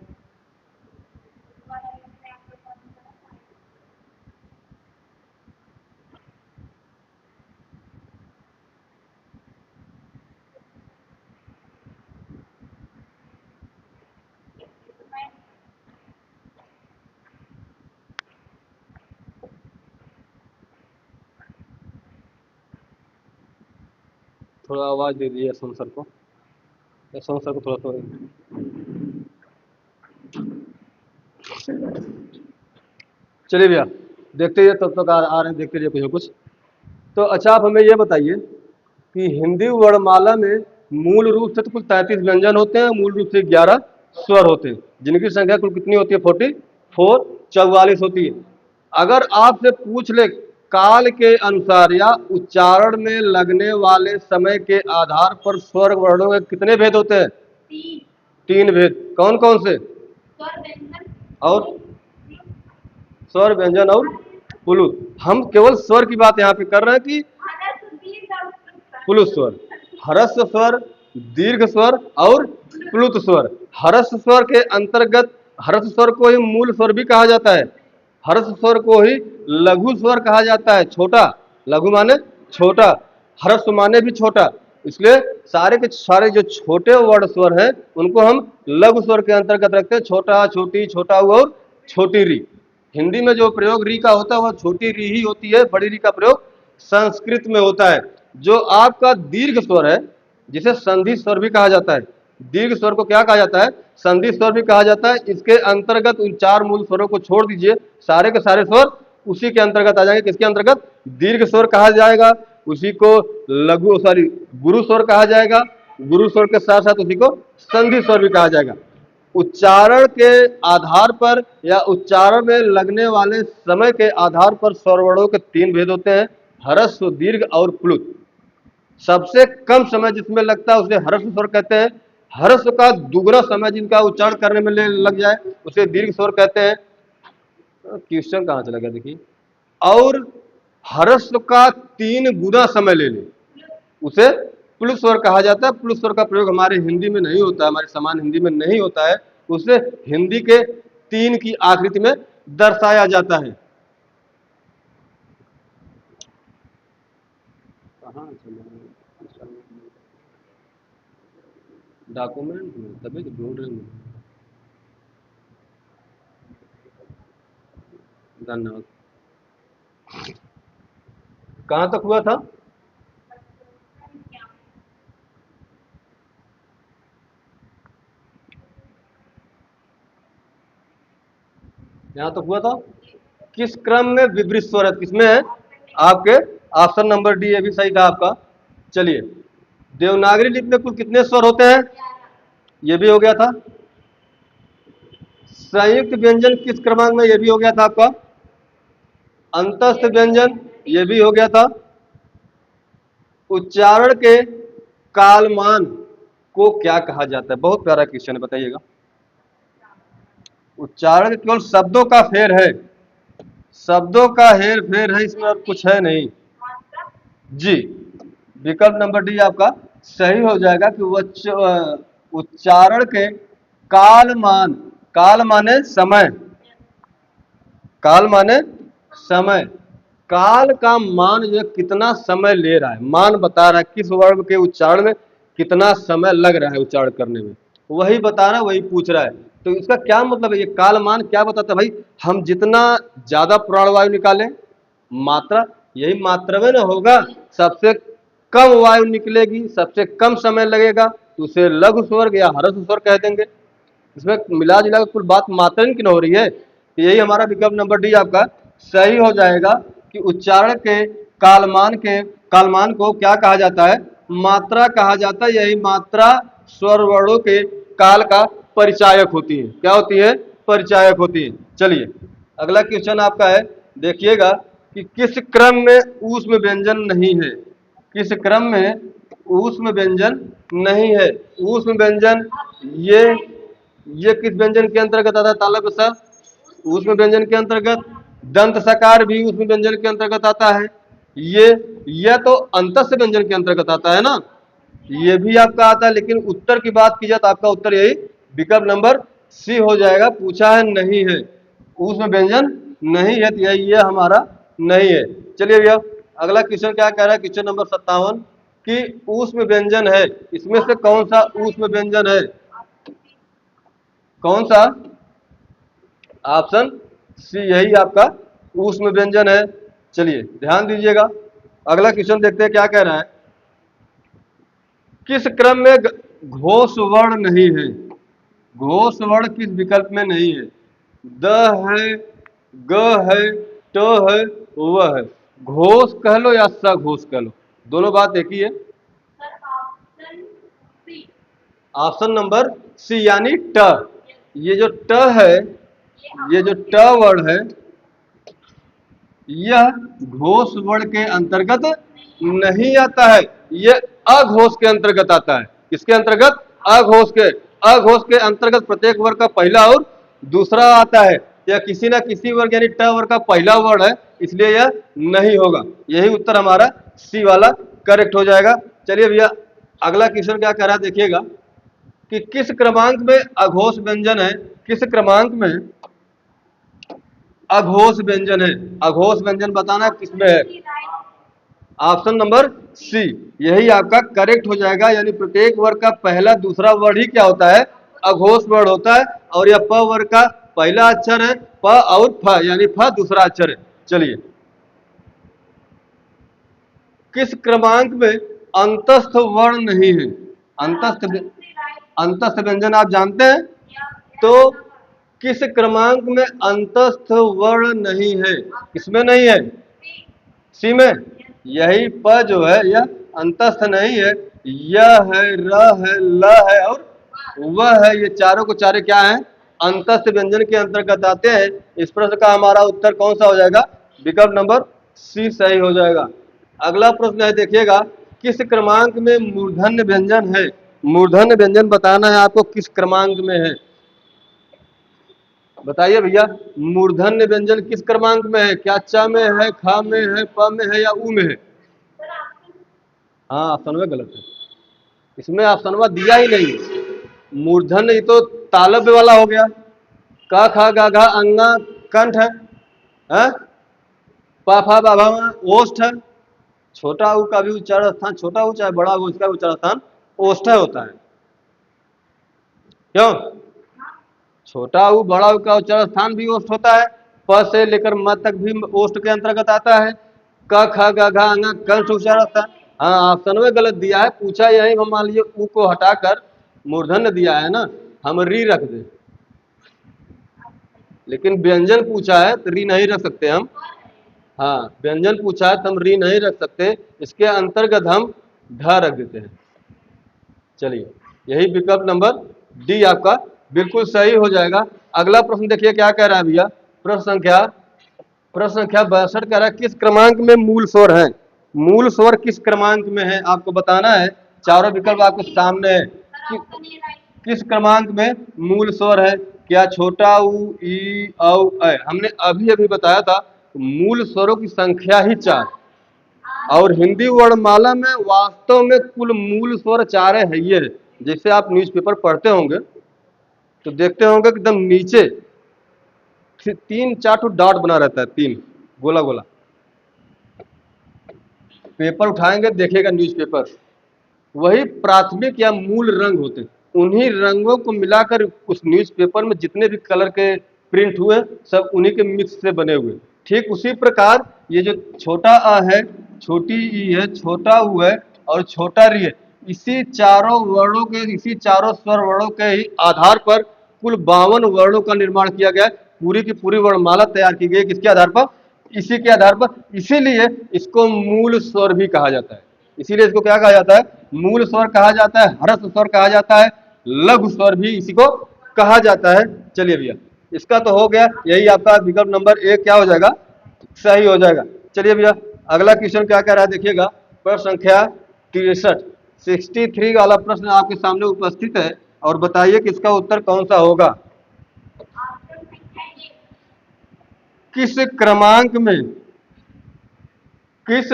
थोड़ा आवाज़ दे दीजिए यशवंत सर को। यशवंत सर को थोड़ा थोड़ा। चलिए भैया, देखते रहिए, तब तक आ रहे हैं, देखते रहिए कुछ ना कुछ। तो अच्छा, आप हमें ये बताइए कि हिंदी वर्णमाला में मूल रूप से तो कुल 33 व्यंजन होते हैं, मूल रूप से 11 स्वर होते हैं, जिनकी संख्या कुल कितनी होती है? 44, 44 होती है। अगर आपसे पूछ ले काल के अनुसार या उच्चारण में लगने वाले समय के आधार पर स्वर वर्णों के कितने भेद होते हैं? तीन भेद। कौन कौन से? और स्वर, व्यंजन और पुलुत। हम केवल स्वर की बात यहाँ पे कर रहे हैं कि पुलुत स्वर, ह्रस्व स्वर, दीर्घ स्वर और प्लुत स्वर। ह्रस्व स्वर के अंतर्गत ह्रस्व स्वर को ही मूल स्वर भी कहा जाता है। ह्रस्व स्वर को ही लघु स्वर कहा जाता है, छोटा। लघु माने छोटा, ह्रस्व माने भी छोटा। इसलिए सारे के सारे जो छोटे वर्ण स्वर हैं उनको हम लघु स्वर के अंतर्गत रखते हैं। छोटा, छोटी, छोटा ऊ और छोटी री। हिंदी में जो प्रयोग री का होता है वह छोटी री ही होती है, बड़ी री का प्रयोग संस्कृत में होता है। जो आपका दीर्घ स्वर है, जिसे संधि स्वर भी कहा जाता है, दीर्घ स्वर को क्या कहा जाता है? संधि स्वर भी कहा जाता है। इसके अंतर्गत उन चार मूल स्वरों को छोड़ दीजिए, सारे के सारे स्वर उसी के अंतर्गत आ जाएंगे। किसके अंतर्गत? दीर्घ स्वर कहा जाएगा। उसी को लघु सॉरी गुरु स्वर कहा जाएगा। गुरु स्वर के साथ साथ उसी को संधि स्वर भी कहा जाएगा। उच्चारण के आधार पर या उच्चारण में लगने वाले समय के आधार पर स्वर वर्णों के तीन भेद होते हैं, ह्रस्व, दीर्घ और प्लुत। सबसे कम समय जिसमें लगता है उसे ह्रस्व स्वर कहते हैं। ह्रस्व का दुगना समय जिनका उच्चारण करने में लग जाए उसे दीर्घ स्वर कहते हैं। क्वेश्चन कहाँ चला गया देखिए। और ह्रस्व का 3 गुना समय ले ले उसे प्लुत स्वर कहा जाता है। प्लुत स्वर का प्रयोग हमारे हिंदी में नहीं होता है, हमारे समान हिंदी में नहीं होता है। उसे हिंदी के 3 की आकृति में दर्शाया जाता है। कहाँ डॉक्यूमेंट में तभी तो ढूंढ रहे हूँ। धन्यवाद। कहाँ तक हुआ था? यहाँ तक हुआ था। किस क्रम में विपरीत स्वर है? किसमें है? आपके ऑप्शन नंबर डी, ये भी सही था आपका। चलिए, देवनागरी लिपि में कुल कितने स्वर होते हैं? ये भी हो गया था। संयुक्त व्यंजन किस क्रमांक में? ये भी हो गया था आपका। अंतस्थ व्यंजन, ये भी हो गया था। उच्चारण के कालमान को क्या कहा जाता है? बहुत प्यारा क्वेश्चन है, बताइएगा। उच्चारण के केवल शब्दों का फेर है, शब्दों का हेर फेर है, इसमें और कुछ है नहीं जी। विकल्प नंबर डी आपका सही हो जाएगा कि उच्चारण के कालमान, काल माने समय, काल माने समय, काल का मान जो है कितना समय ले रहा है, मान बता रहा है किस वर्ग के उच्चारण में कितना समय लग रहा है उच्चारण करने में, वही बता रहा है, वही पूछ रहा है। तो इसका क्या मतलब है? ये काल मान क्या बताता है भाई? हम जितना ज्यादा प्राणवायु निकालें, मात्रा, यही मात्रा में ना होगा। सबसे कम वायु निकलेगी, सबसे कम समय लगेगा, तो उसे लघु स्वर या ह्रस्व स्वर कह देंगे। इसमें मिला जुला कर कुल बात मात्रा की न हो रही है। यही हमारा विकल्प नंबर डी आपका सही हो जाएगा कि उच्चारण के कालमान को क्या कहा जाता है? मात्रा कहा जाता है। यही मात्रा स्वर वर्णों के काल का परिचायक होती है। क्या होती है? परिचायक होती है। चलिए, अगला क्वेश्चन आपका है, देखिएगा कि किस क्रम में ऊष्म व्यंजन नहीं है? किस क्रम में ऊष्म व्यंजन नहीं है। ऊष्म व्यंजन ये किस व्यंजन के अंतर्गत आता है तालब साहब? ऊष्म व्यंजन के अंतर्गत। दंत सकार भी ऊष्म व्यंजन के अंतर्गत आता है। ये यह तो अंतस्थ व्यंजन के अंतर्गत आता है ना, ये भी आपका आता है। लेकिन उत्तर की बात की जाए तो आपका उत्तर यही विकल्प नंबर सी हो जाएगा। पूछा है नहीं है, ऊष्म व्यंजन नहीं है, तो यही ये हमारा नहीं है। चलिए भैया अगला क्वेश्चन क्या कह रहा है, क्वेश्चन नंबर 57 कि ऊष्म व्यंजन है, इसमें से कौन सा ऊष्म व्यंजन है? कौन सा? ऑप्शन सी यही आपका ऊष्म व्यंजन है। चलिए ध्यान दीजिएगा, अगला क्वेश्चन देखते हैं क्या कह रहा है। किस क्रम में घोष वर्ण नहीं है? घोष वर्ण किस विकल्प में नहीं है? द है, ग है, ट है, व है। घोष कह लो या सघोष कह लो, दोनों बात एक ही है। ऑप्शन नंबर सी यानी ट। ये जो ट है, ये जो ट वर्ण है, यह घोष वर्ण के अंतर्गत नहीं आता है, यह अघोष के अंतर्गत आता है। किसके अंतर्गत? अघोष के। अघोष के अंतर्गत प्रत्येक वर्ग का पहला और दूसरा आता है। यह किसी ना किसी वर्ग यानी ट वर्ग का पहला वर्ण है, इसलिए यह नहीं होगा। यही उत्तर हमारा सी वाला करेक्ट हो जाएगा। चलिए भैया अगला क्वेश्चन क्या कह रहा है देखिएगा कि किस क्रमांक में अघोष व्यंजन है? किस क्रमांक में अघोष व्यंजन है? अघोष व्यंजन बताना किसमें है? ऑप्शन नंबर सी यही आपका करेक्ट हो जाएगा। यानी प्रत्येक वर्ग का पहला दूसरा वर्ण ही क्या होता है? अघोष वर्ण होता है। और यह प वर्ग का पहला अक्षर है, प और फ यानी फ दूसरा अक्षर है। चलिए किस क्रमांक में अंतस्थ वर्ण नहीं है? अंतस्थ व्यंजन आप जानते हैं, तो किस क्रमांक में अंतस्थ वर्ण नहीं है? किसमें नहीं है? सी में। यही प जो है यह अंतस्थ नहीं है। यह है, र है, ल है और वह है, ये चारों को चारे क्या है? अंतस्थ व्यंजन के अंतर्गत आते हैं। इस प्रश्न का हमारा उत्तर कौन सा हो जाएगा? विकल्प नंबर सी सही हो जाएगा। अगला प्रश्न है देखिएगा, किस क्रमांक में मूर्धन्य व्यंजन है? मूर्धन्य व्यंजन बताना है आपको किस क्रमांक में है, बताइए भैया। मूर्धन्य व्यंजन किस क्रमांक में है? क्या च में है, ख में है, प में है या उ में है? हाँ ऑप्शन में गलत है, इसमें ऑप्शन में दिया ही नहीं। मूर्धन्य ये तो तालव्य वाला हो गया। क ख ग घ अंगा कंठ है, प फ ब भ म ओष्ठ है। छोटा ऊ का भी उच्चारण स्थान छोटा ऊ चाहे बड़ा ऊ, उसका उच्चारण स्थान ओष्ठ होता है। क्यों? छोटा ऊ बड़ा ऊ का उच्चारण स्थान भी ओष्ठ होता है। प से लेकर म तक भी ओष्ठ के अंतर्गत आता है। क ख ग घ अंगा कंठ उच्चारण होता है। हाँ ऑप्शन में गलत दिया है, पूछा यही हम मान लीजिए ऊ को हटाकर मूर्धन्य दिया है ना, हम री रख दे, लेकिन व्यंजन पूछा है तो री नहीं रख सकते हम। हाँ व्यंजन पूछा है तो हम री नहीं रख सकते, इसके अंतर्गत हम ध रख देते हैं। चलिए यही विकल्प नंबर डी आपका बिल्कुल सही हो जाएगा। अगला प्रश्न देखिए क्या कह रहा है भैया, प्रश्न संख्या 62 कह रहा है किस क्रमांक में मूल स्वर है? मूल स्वर किस क्रमांक में है आपको बताना है। चारों विकल्प आपके सामने है। किस क्रमांक में मूल स्वर है? क्या छोटा ऊ, ई, औ, ऐ? हमने अभी अभी बताया था मूल स्वरों की संख्या ही 4, और हिंदी वर्णमाला में वास्तव में कुल मूल स्वर 4 है ही है। जैसे आप न्यूज़पेपर पढ़ते होंगे तो देखते होंगे कि एकदम नीचे 3-4 डॉट बना रहता है, 3 गोला गोला। पेपर उठाएंगे देखिएगा न्यूज़पेपर, वही प्राथमिक या मूल रंग होते हैं। उन्हीं रंगों को मिलाकर उस न्यूज़पेपर में जितने भी कलर के प्रिंट हुए सब उन्हीं के मिक्स से बने हुए। ठीक उसी प्रकार ये जो छोटा अ है, छोटी ई है, छोटा ऊ है और छोटा री है, इसी चारों वर्णों के, इसी चारों स्वर वर्णों के ही आधार पर कुल 52 वर्णों का निर्माण किया गया है। पूरी की पूरी वर्णमाला तैयार की गई किसके आधार पर? इसी के आधार पर। इसीलिए इसको मूल स्वर भी कहा जाता है। इसीलिए इसको क्या कहा जाता है? मूल स्वर कहा जाता है, ह्रस्व स्वर कहा जाता है, लघु स्वर भी इसी को कहा जाता है। चलिए भैया इसका तो हो गया, यही आपका विकल्प नंबर 1 क्या हो जाएगा? सही हो जाएगा। चलिए भैया अगला क्वेश्चन क्या कह रहा है देखिएगा, प्रश्न संख्या 63 63 वाला प्रश्न आपके सामने उपस्थित है और बताइए कि इसका उत्तर कौन सा होगा। किस क्रमांक में किस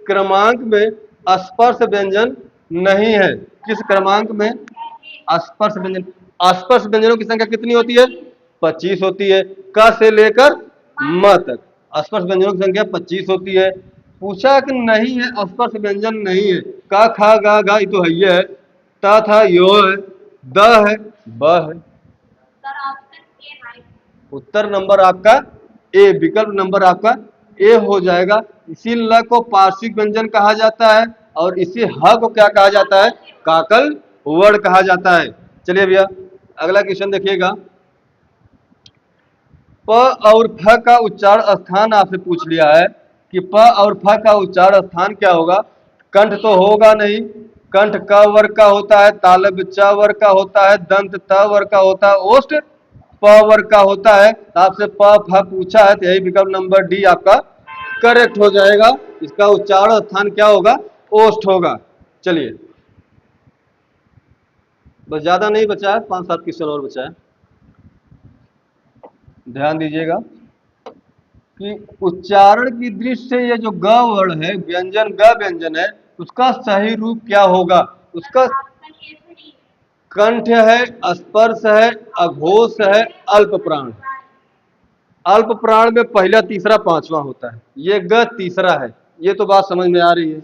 क्रमांक में स्पर्श व्यंजन नहीं है? किस क्रमांक में स्पर्श व्यंजन? स्पर्श व्यंजनों की संख्या कितनी होती है? 25 होती है। क से लेकर म तक स्पर्श व्यंजनों की संख्या 25 होती है। पूछा कि नहीं है, स्पर्श व्यंजन नहीं है। का खा गा घा ये तो है ही है। ता था यो है। द है, ब है। उत्तर नंबर आपका ए, विकल्प नंबर आपका ए हो जाएगा। इसी ल को पार्श्विक व्यंजन कहा जाता है और इसी ह को क्या कहा जाता है? काकल वर्ण कहा जाता है। चलिए भैया अगला क्वेश्चन देखिएगा। प और फ का उच्चारण स्थान आपसे पूछ लिया है कि प और फ का उच्चारण स्थान क्या होगा। कंठ तो होगा नहीं, कंठ क वर्ग का होता है, तालब च वर्ग का होता है, दंत त वर्ग का होता है, ओष्ठ प वर्ग का होता है। आपसे प फ पूछा है तो यही विकल्प नंबर डी आपका करेक्ट हो जाएगा। इसका उच्चारण स्थान क्या होगा? ओष्ठ होगा। चलिए बस ज्यादा नहीं बचा है, 5-7 क्वेश्चन और बचा है। ध्यान दीजिएगा कि उच्चारण की दृष्टि से ये जो ग वर्ण है, व्यंजन ग व्यंजन है, उसका सही रूप क्या होगा? उसका कंठ है, स्पर्श है, अघोष है, अल्प प्राण। अल्प प्राण में पहला तीसरा पांचवा होता है, ये ग तीसरा है। ये तो बात समझ में आ रही है।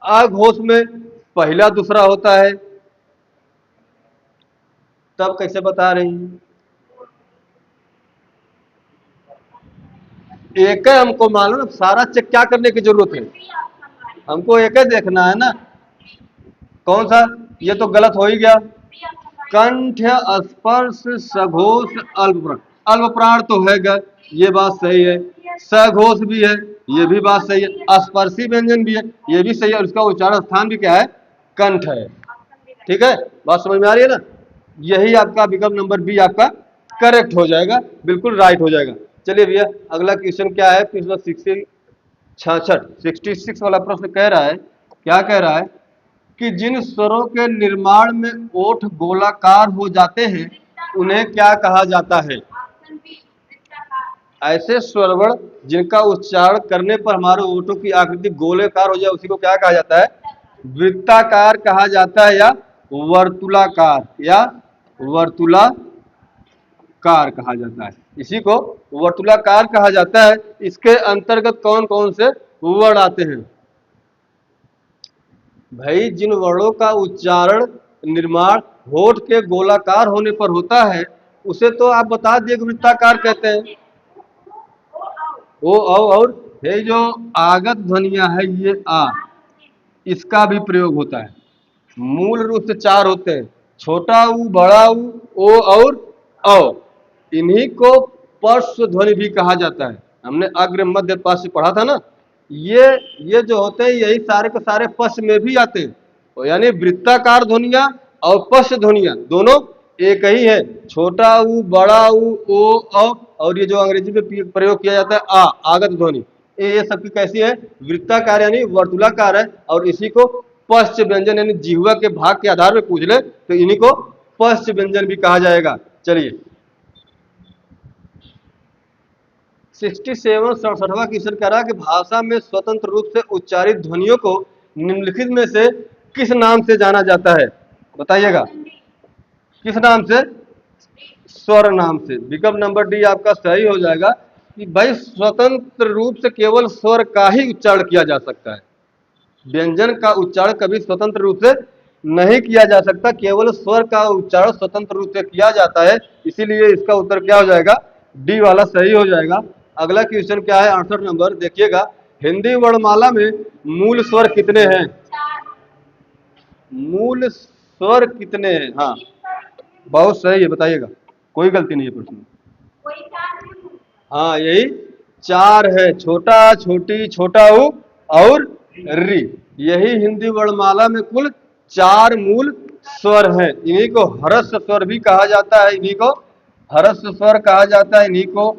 अघोष में पहला दूसरा होता है, तब कैसे बता रही हैं? एक है हमको मालूम, सारा चेक क्या करने की जरूरत है? हमको एक है देखना है ना। कौन सा? ये तो गलत हो ही गया। कंठ स्पर्श सघोष अल्प प्राण। अल्प प्राण तो है ग, ये बात सही है। सघोष भी है, ये भी बात सही है। स्पर्शी व्यंजन भी है, ये भी सही है। और उसका उच्चारण स्थान भी क्या है? कंठ है। ठीक है, बात समझ में आ रही है ना। यही आपका विकल्प नंबर बी आपका करेक्ट हो जाएगा, बिल्कुल राइट हो जाएगा। चलिए भैया अगला क्वेश्चन क्या है? क्वेश्चन 66 वाला प्रश्न कह रहा है, क्या कह रहा है कि जिन स्वरों के निर्माण में ओठ गोलाकार हो जाते हैं उन्हें क्या कहा जाता है? ऐसे स्वर वर्ण जिनका उच्चारण करने पर हमारे ओठों की आकृति गोलाकार हो जाए उसी को क्या कहा जाता है? वृत्ताकार कहा जाता है या वर्तुलाकार, या वर्तुलाकार कहा जाता है। इसी को वर्तुलाकार कहा जाता है। इसके अंतर्गत कौन कौन से वर्ण आते हैं? भाई जिन वर्णों का उच्चारण निर्माण होठ के गोलाकार होने पर होता है उसे तो आप बता दिए वृत्ताकार कहते हैं। ओ औ और ये जो आगत ध्वनिया है, ये आ, इसका भी प्रयोग होता है। मूल रूप से 4 होते हैं, छोटा ऊ, बड़ा ऊ, ओ और औ। इन्हीं को पश्च ध्वनि भी कहा जाता है। हमने अग्र मध्य पाश पढ़ा था ना। ये जो होते हैं यही सारे के सारे पश्च में भी आते हैं। तो यानी वृत्ताकार ध्वनिया और पश्च ध्वनिया दोनों एक ही है। छोटा ऊ, बड़ा ऊ, ओ औ, और ये जो अंग्रेजी में प्रयोग किया जाता है आ, आगत ध्वनि, ये सबकी कैसी है? वृत्ताकार यानी वर्तुलाकार है। और इसी को पश्च व्यंजन यानी जिह्वा के भाग के आधार पर पूछ ले तो इन्हीं को पश्च व्यंजन भी कहा जाएगा। चलिए 67वां क्वेश्चन कह रहा है कि भाषा में स्वतंत्र रूप से उच्चारित ध्वनियों को निम्नलिखित में से किस नाम से जाना जाता है? बताइएगा किस नाम से? स्वर नाम से। विकल्प नंबर डी आपका सही हो जाएगा कि भाई स्वतंत्र रूप से केवल स्वर का ही उच्चारण किया जा सकता है। व्यंजन का उच्चारण कभी स्वतंत्र रूप से नहीं किया जा सकता, केवल स्वर का उच्चारण स्वतंत्र रूप से किया जाता है। इसीलिए इसका उत्तर क्या हो जाएगा? डी वाला सही हो जाएगा। अगला क्वेश्चन क्या है? 68 नंबर देखिएगा। हिंदी वर्णमाला में मूल स्वर कितने हैं? मूल स्वर कितने हैं? हाँ बहुत सही है, बताइएगा, कोई गलती नहीं है प्रश्न। हाँ यही 4 है, छोटा, छोटी, छोटा ऊ और री। यही हिंदी वर्णमाला में कुल 4 मूल स्वर हैं। इन्हीं को ह्रस्व स्वर भी कहा जाता है, इन्हीं को ह्रस्व स्वर कहा जाता है, इन्हीं को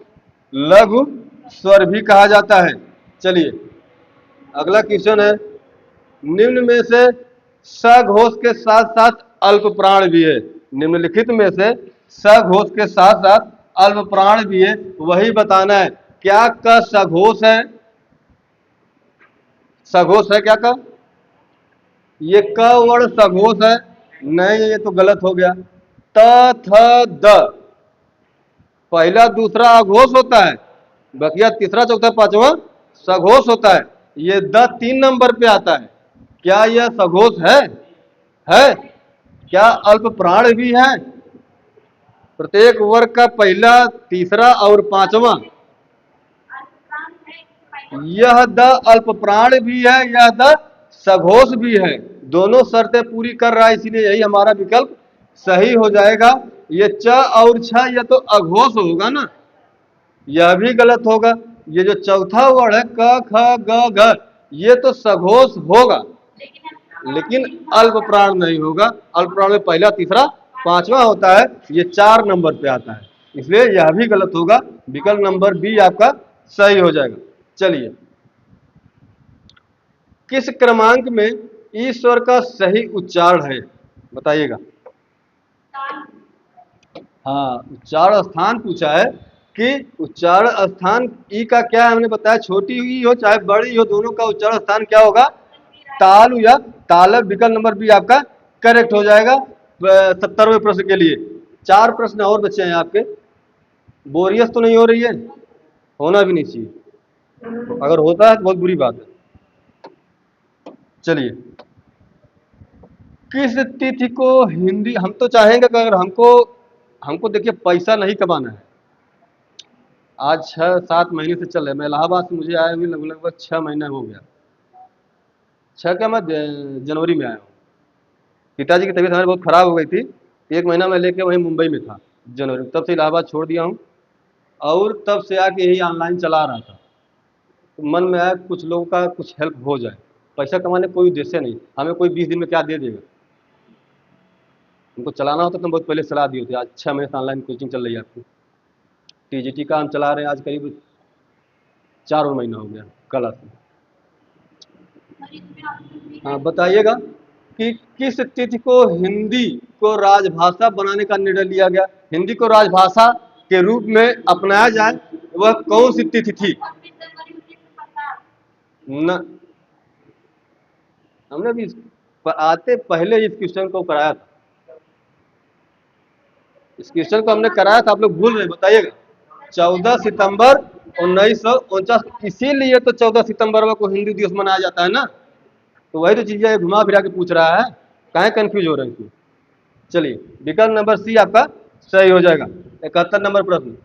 लघु स्वर भी कहा जाता है। चलिए अगला क्वेश्चन है, निम्न में से सघोष के साथ साथ अल्प प्राण भी है। निम्नलिखित में से सघोष के साथ साथ अल्प प्राण भी है, वही बताना है। क्या क सघोष है? सघोष है क्या क? ये क वर्ण सघोष है? नहीं, ये तो गलत हो गया। त थ द पहला दूसरा अघोष होता है, बकिया तीसरा चौथा पांचवा सघोष होता है। ये द 3 नंबर पे आता है। क्या यह सघोष है? है। क्या अल्प प्राण भी है? प्रत्येक वर्ग का पहला, तीसरा और पांचवा, यह द अल्प प्राण भी है, यह द सघोष भी है। दोनों शर्तें पूरी कर रहा है, इसीलिए यही हमारा विकल्प सही हो जाएगा। ये च और छ यह तो अघोष होगा ना, यह भी गलत होगा। ये जो चौथा वर्ण है क ख ग घ, ये तो सघोष होगा, लेकिन अल्प प्राण नहीं होगा। अल्प प्राण में पहला, तीसरा, पांचवा होता है, ये 4 नंबर पे आता है, इसलिए यह भी गलत होगा। विकल्प नंबर बी आपका सही हो जाएगा। चलिए, किस क्रमांक में ईश्वर का सही उच्चारण है? बताइएगा। हाँ, उच्चारण स्थान पूछा है कि उच्चारण स्थान ई का क्या है, हमने बताया छोटी ई हो चाहे बड़ी हो, दोनों का उच्चारण स्थान क्या होगा? तालु या तालब। विकल्प नंबर बी आपका करेक्ट हो जाएगा 70वें प्रश्न के लिए। 4 प्रश्न और बचे हैं आपके। बोरियत तो नहीं हो रही है? होना भी नहीं चाहिए, अगर होता है तो बहुत बुरी बात है। चलिए, किस तिथि को हिंदी, हम तो चाहेंगे कि अगर हमको हमको देखिए पैसा नहीं कमाना है। आज 6-7 महीने से चल रहे, मैं इलाहाबाद से मुझे आए हुए लगभग 6 महीना हो गया। 6 क्या, मैं जनवरी में आया हूँ। पिताजी की तबीयत हमारी बहुत खराब हो गई थी, 1 महीना मैं लेके वहीं मुंबई में था जनवरी में, तब से इलाहाबाद छोड़ दिया हूँ और तब से आके यही ऑनलाइन चला रहा था। तो मन में आया कुछ लोगों का कुछ हेल्प हो जाए। पैसा कमाने का कोई उद्देश्य नहीं, हमें कोई 20 दिन में क्या दे देगा। उनको चलाना होता तो हम बहुत पहले सलाह दी होती। आज 6 महीने से ऑनलाइन कोचिंग चल रही है आपकी। टीजीटी का हम चला रहे हैं, आज करीब 4 महीना हो गया कल से। हाँ, बताइएगा कि किस तिथि को हिंदी को राजभाषा बनाने का निर्णय लिया गया? हिंदी को राजभाषा के रूप में अपनाया जाए, वह कौन सी तिथि थी? न, हमने भी आते पहले इस क्वेश्चन को कराया था। इस क्वेश्चन को हमने कराया था, आप लोग भूल रहे, बताइएगा। 14 सितंबर 1949, इसीलिए तो 14 सितंबर को हिंदी दिवस मनाया जाता है ना। तो वही तो चीजें घुमा फिरा के पूछ रहा है, काहे कंफ्यूज हो रहे हैं इसमें। चलिए, विकल्प नंबर सी आपका सही हो जाएगा। 71 नंबर प्रश्न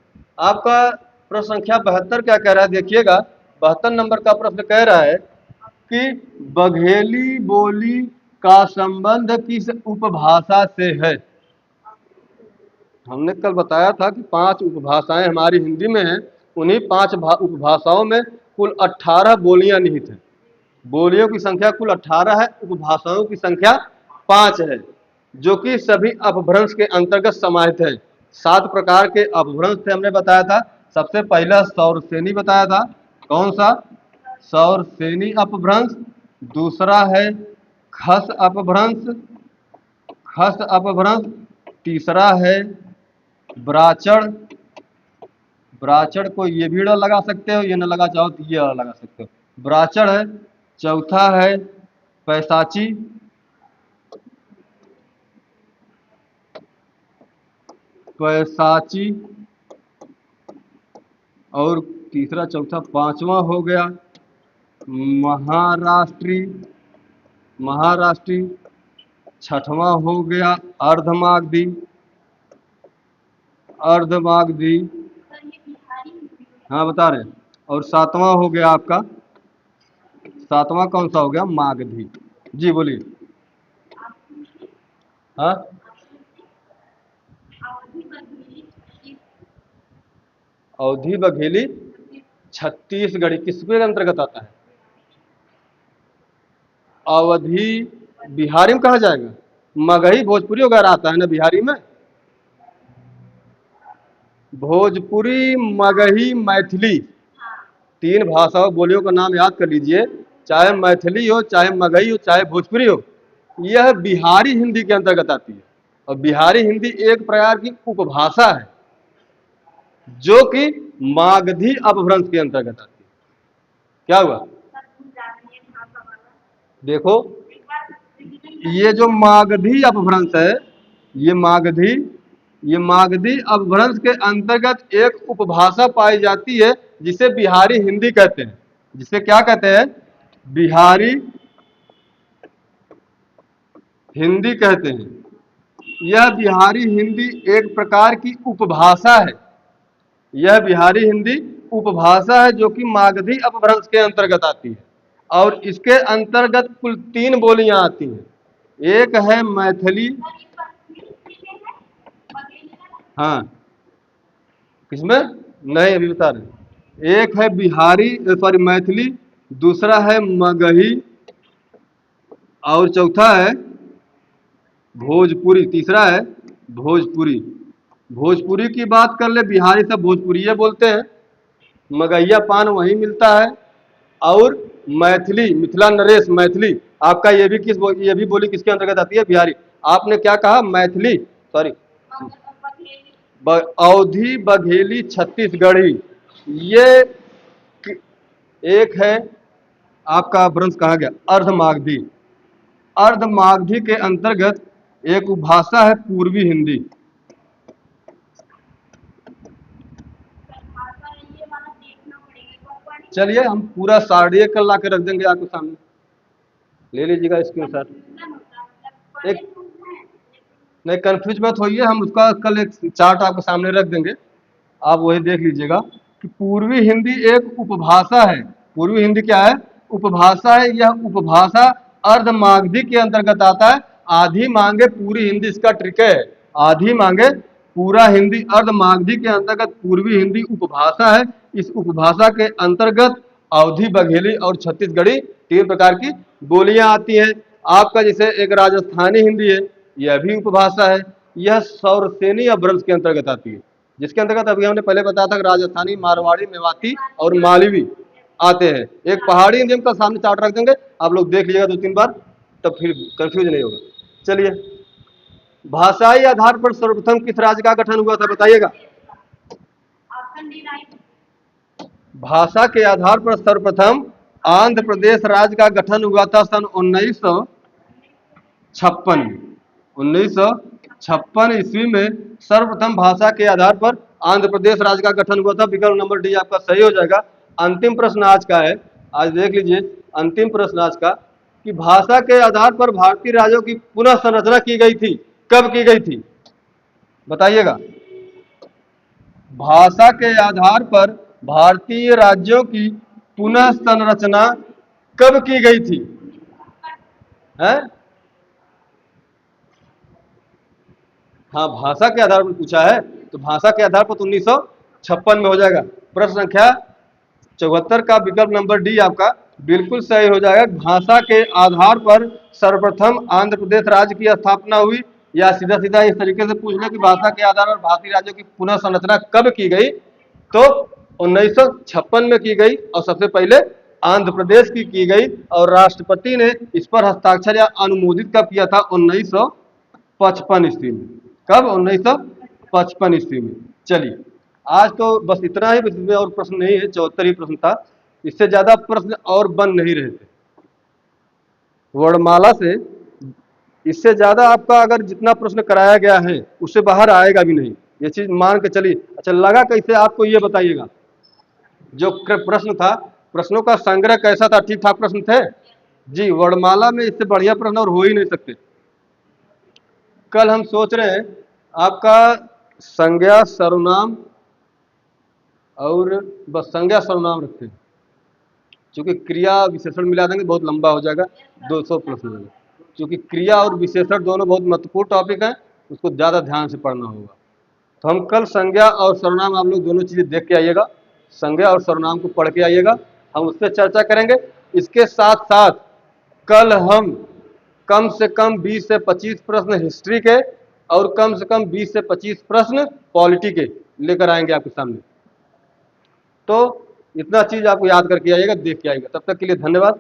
आपका, प्रश्न संख्या 72 क्या कह रहा है, देखिएगा। 72 नंबर का प्रश्न कह रहा है कि बघेली बोली का संबंध किस उपभाषा से है? हमने कल बताया था कि 5 उपभाषाएं हमारी हिंदी में हैं। उन्हीं 5 उपभाषाओं में कुल 18 बोलियां निहित हैं। बोलियों की संख्या कुल 18 है, उपभाषाओं की संख्या 5 है, जो कि सभी अपभ्रंश के अंतर्गत समाहित है। 7 प्रकार के अपभ्रंश थे, हमने बताया था। सबसे पहला सौरसेनी बताया था। कौन सा? सौरसेनी अपभ्रंश। दूसरा है खस अपभ्रंश, खस अपभ्रंश। तीसरा है ब्राचड़, ब्राचड़ को ये भी ड़ लगा सकते हो, ये न लगा चाहो तो ये ड़ लगा सकते हो, ब्राचड़ है। चौथा है पैसाची, पैसाची। और तीसरा, चौथा, पांचवा हो गया महाराष्ट्री, महाराष्ट्री। छठवां हो गया अर्धमागधी, अर्धमागधी। हाँ, बता रहे हैं। और 7वां हो गया आपका, 7वां कौन सा हो गया? मागधी। जी बोलिए। हाँ, अवधी, बघेली, छत्तीसगढ़ी किसके अंतर्गत आता है? अवधी बिहारी में कहा जाएगा। मगही भोजपुरी वगैरह आता है ना बिहारी में। भोजपुरी, मगही, मैथिली, 3 भाषाओं बोलियों का नाम याद कर लीजिए। चाहे मैथिली हो, चाहे मगही हो, चाहे भोजपुरी हो, यह बिहारी हिंदी के अंतर्गत आती है। और बिहारी हिंदी एक प्रकार की उपभाषा है जो कि मागधी अपभ्रंश के अंतर्गत आती है। क्या हुआ? देखो, ये जो मागधी अपभ्रंश है, ये मागधी ये मागधी अपभ्रंश के अंतर्गत एक उपभाषा पाई जाती है जिसे बिहारी हिंदी कहते हैं। जिसे क्या कहते हैं? बिहारी हिंदी कहते हैं। यह बिहारी हिंदी एक प्रकार की उपभाषा है। यह बिहारी हिंदी उपभाषा है जो कि मागधी अपभ्रंश के अंतर्गत आती है। और इसके अंतर्गत कुल 3 बोलियां आती हैं। एक है मैथिली। हाँ, किसमें? नहीं, अभी बता रहे। एक है बिहारी, सॉरी, मैथिली। दूसरा है मगही। और चौथा है भोजपुरी। तीसरा है भोजपुरी। भोजपुरी की बात कर ले, बिहारी सब भोजपुरी बोलते हैं। मगहिया पान वहीं मिलता है। और मैथिली, मिथिला नरेश मैथिली, आपका ये भी बोली किसके अंतर्गत आती है? बिहारी। आपने क्या कहा? मैथिली, सॉरी, अवधी, बघेली, छत्तीसगढ़ी। ये एक है आपका भ्रंश कहा गया अर्धमागधी। अर्धमागधी के अंतर्गत एक उपभाषा है पूर्वी हिंदी। चलिए, हम पूरा 1.5 ला के रख देंगे आपके सामने, ले लीजिएगा स्क्रीनशॉट। एक नहीं, कंफ्यूज मत होइए, हम उसका कल एक चार्ट आपके सामने रख देंगे, आप वही देख लीजिएगा कि पूर्वी हिंदी एक उपभाषा है। पूर्वी हिंदी क्या है? उपभाषा है। यह उपभाषा अर्धमागधी के अंतर्गत आता है। आधी मांगे पूरी हिंदी इसका ट्रिक है। आधी मांगे पूरा हिंदी अर्धमागधी के अंतर्गत पूर्वी हिंदी उपभाषा है। इस उपभाषा के अंतर्गत अवधी, बघेली और छत्तीसगढ़ी 3 प्रकार की बोलियां आती हैं। आपका जैसे एक राजस्थानी हिंदी है, यह भी उपभाषा है। यह सौरसेनी अपभ्रंश के अंतर्गत आती है, जिसके अंतर्गत अभी हमने पहले बताया था कि राजस्थानी, मारवाड़ी, मेवाती और मालवी आते हैं। एक पहाड़ी हिंदी का सामने चार्ट रख देंगे, आप लोग देख लीजिएगा 2-3 बार, तब फिर कंफ्यूज नहीं होगा। चलिए, भाषाई आधार पर सर्वप्रथम किस राज्य का गठन हुआ था? बताइएगा। भाषा के आधार पर सर्वप्रथम आंध्र प्रदेश राज्य का गठन हुआ था सन 1956 में। 1956 ईस्वी में सर्वप्रथम भाषा के आधार पर आंध्र प्रदेश राज्य का गठन हुआ था। विकल्प नंबर डी आपका सही हो जाएगा। अंतिम प्रश्न आज का है, आज देख लीजिए अंतिम प्रश्न आज का, कि भाषा के आधार पर भारतीय राज्यों की पुनः संरचना की गई थी। कब की गई थी? बताइएगा। भाषा के आधार पर भारतीय राज्यों की पुनः संरचना कब की गई थी? है? हाँ, भाषा के आधार पर पूछा है, तो भाषा के आधार पर तो 1956 में हो जाएगा। प्रश्न संख्या 74 का विकल्प नंबर डी आपका बिल्कुल सही हो जाएगा। भाषा के आधार पर सर्वप्रथम आंध्र प्रदेश राज्य की स्थापना हुई। या सीधा सीधा इस तरीके से पूछ ले कि भाषा के आधार पर भारतीय राज्यों की पुनः संरचना कब की गई, तो 1956 में की गई। और सबसे पहले आंध्र प्रदेश की गई। और राष्ट्रपति ने इस पर हस्ताक्षर या अनुमोदित कब किया था? 1955 ईस्वी में। कब? 1955 ईस्वी में। चलिए, आज तो बस इतना ही, इसमें और प्रश्न नहीं है, 74 ही प्रश्न था। इससे ज्यादा प्रश्न और बन नहीं रहे थे वर्णमाला से। इससे ज्यादा आपका अगर जितना प्रश्न कराया गया है उससे बाहर आएगा भी नहीं, ये चीज मान के चलिए। अच्छा, लगा कैसे आपको ये बताइएगा। जो प्रश्न था, प्रश्नों का संग्रह कैसा था? ठीक ठाक प्रश्न थे जी। वर्णमाला में इससे बढ़िया प्रश्न और हो ही नहीं सकते। कल हम सोच रहे हैं आपका संज्ञा, सर्वनाम और बस संज्ञा सर्वनाम रखते हैं, क्योंकि क्रिया विशेषण मिला देंगे बहुत लंबा हो जाएगा, 200 प्रश्न हो जाएगा। क्योंकि क्रिया और विशेषण दोनों बहुत महत्वपूर्ण टॉपिक हैं, उसको ज़्यादा ध्यान से पढ़ना होगा। तो हम कल संज्ञा और सर्वनाम, आप लोग दोनों चीज़ें देख के आइएगा। संज्ञा और सर्वनाम को पढ़ के आइएगा, हम उस पर चर्चा करेंगे। इसके साथ साथ कल हम कम से कम 20 से 25 प्रश्न हिस्ट्री के और कम से कम 20 से 25 प्रश्न पॉलिटी के लेकर आएंगे आपके सामने। तो इतना चीज़ आपको याद करके आइएगा, देख के आइएगा। तब तक के लिए धन्यवाद।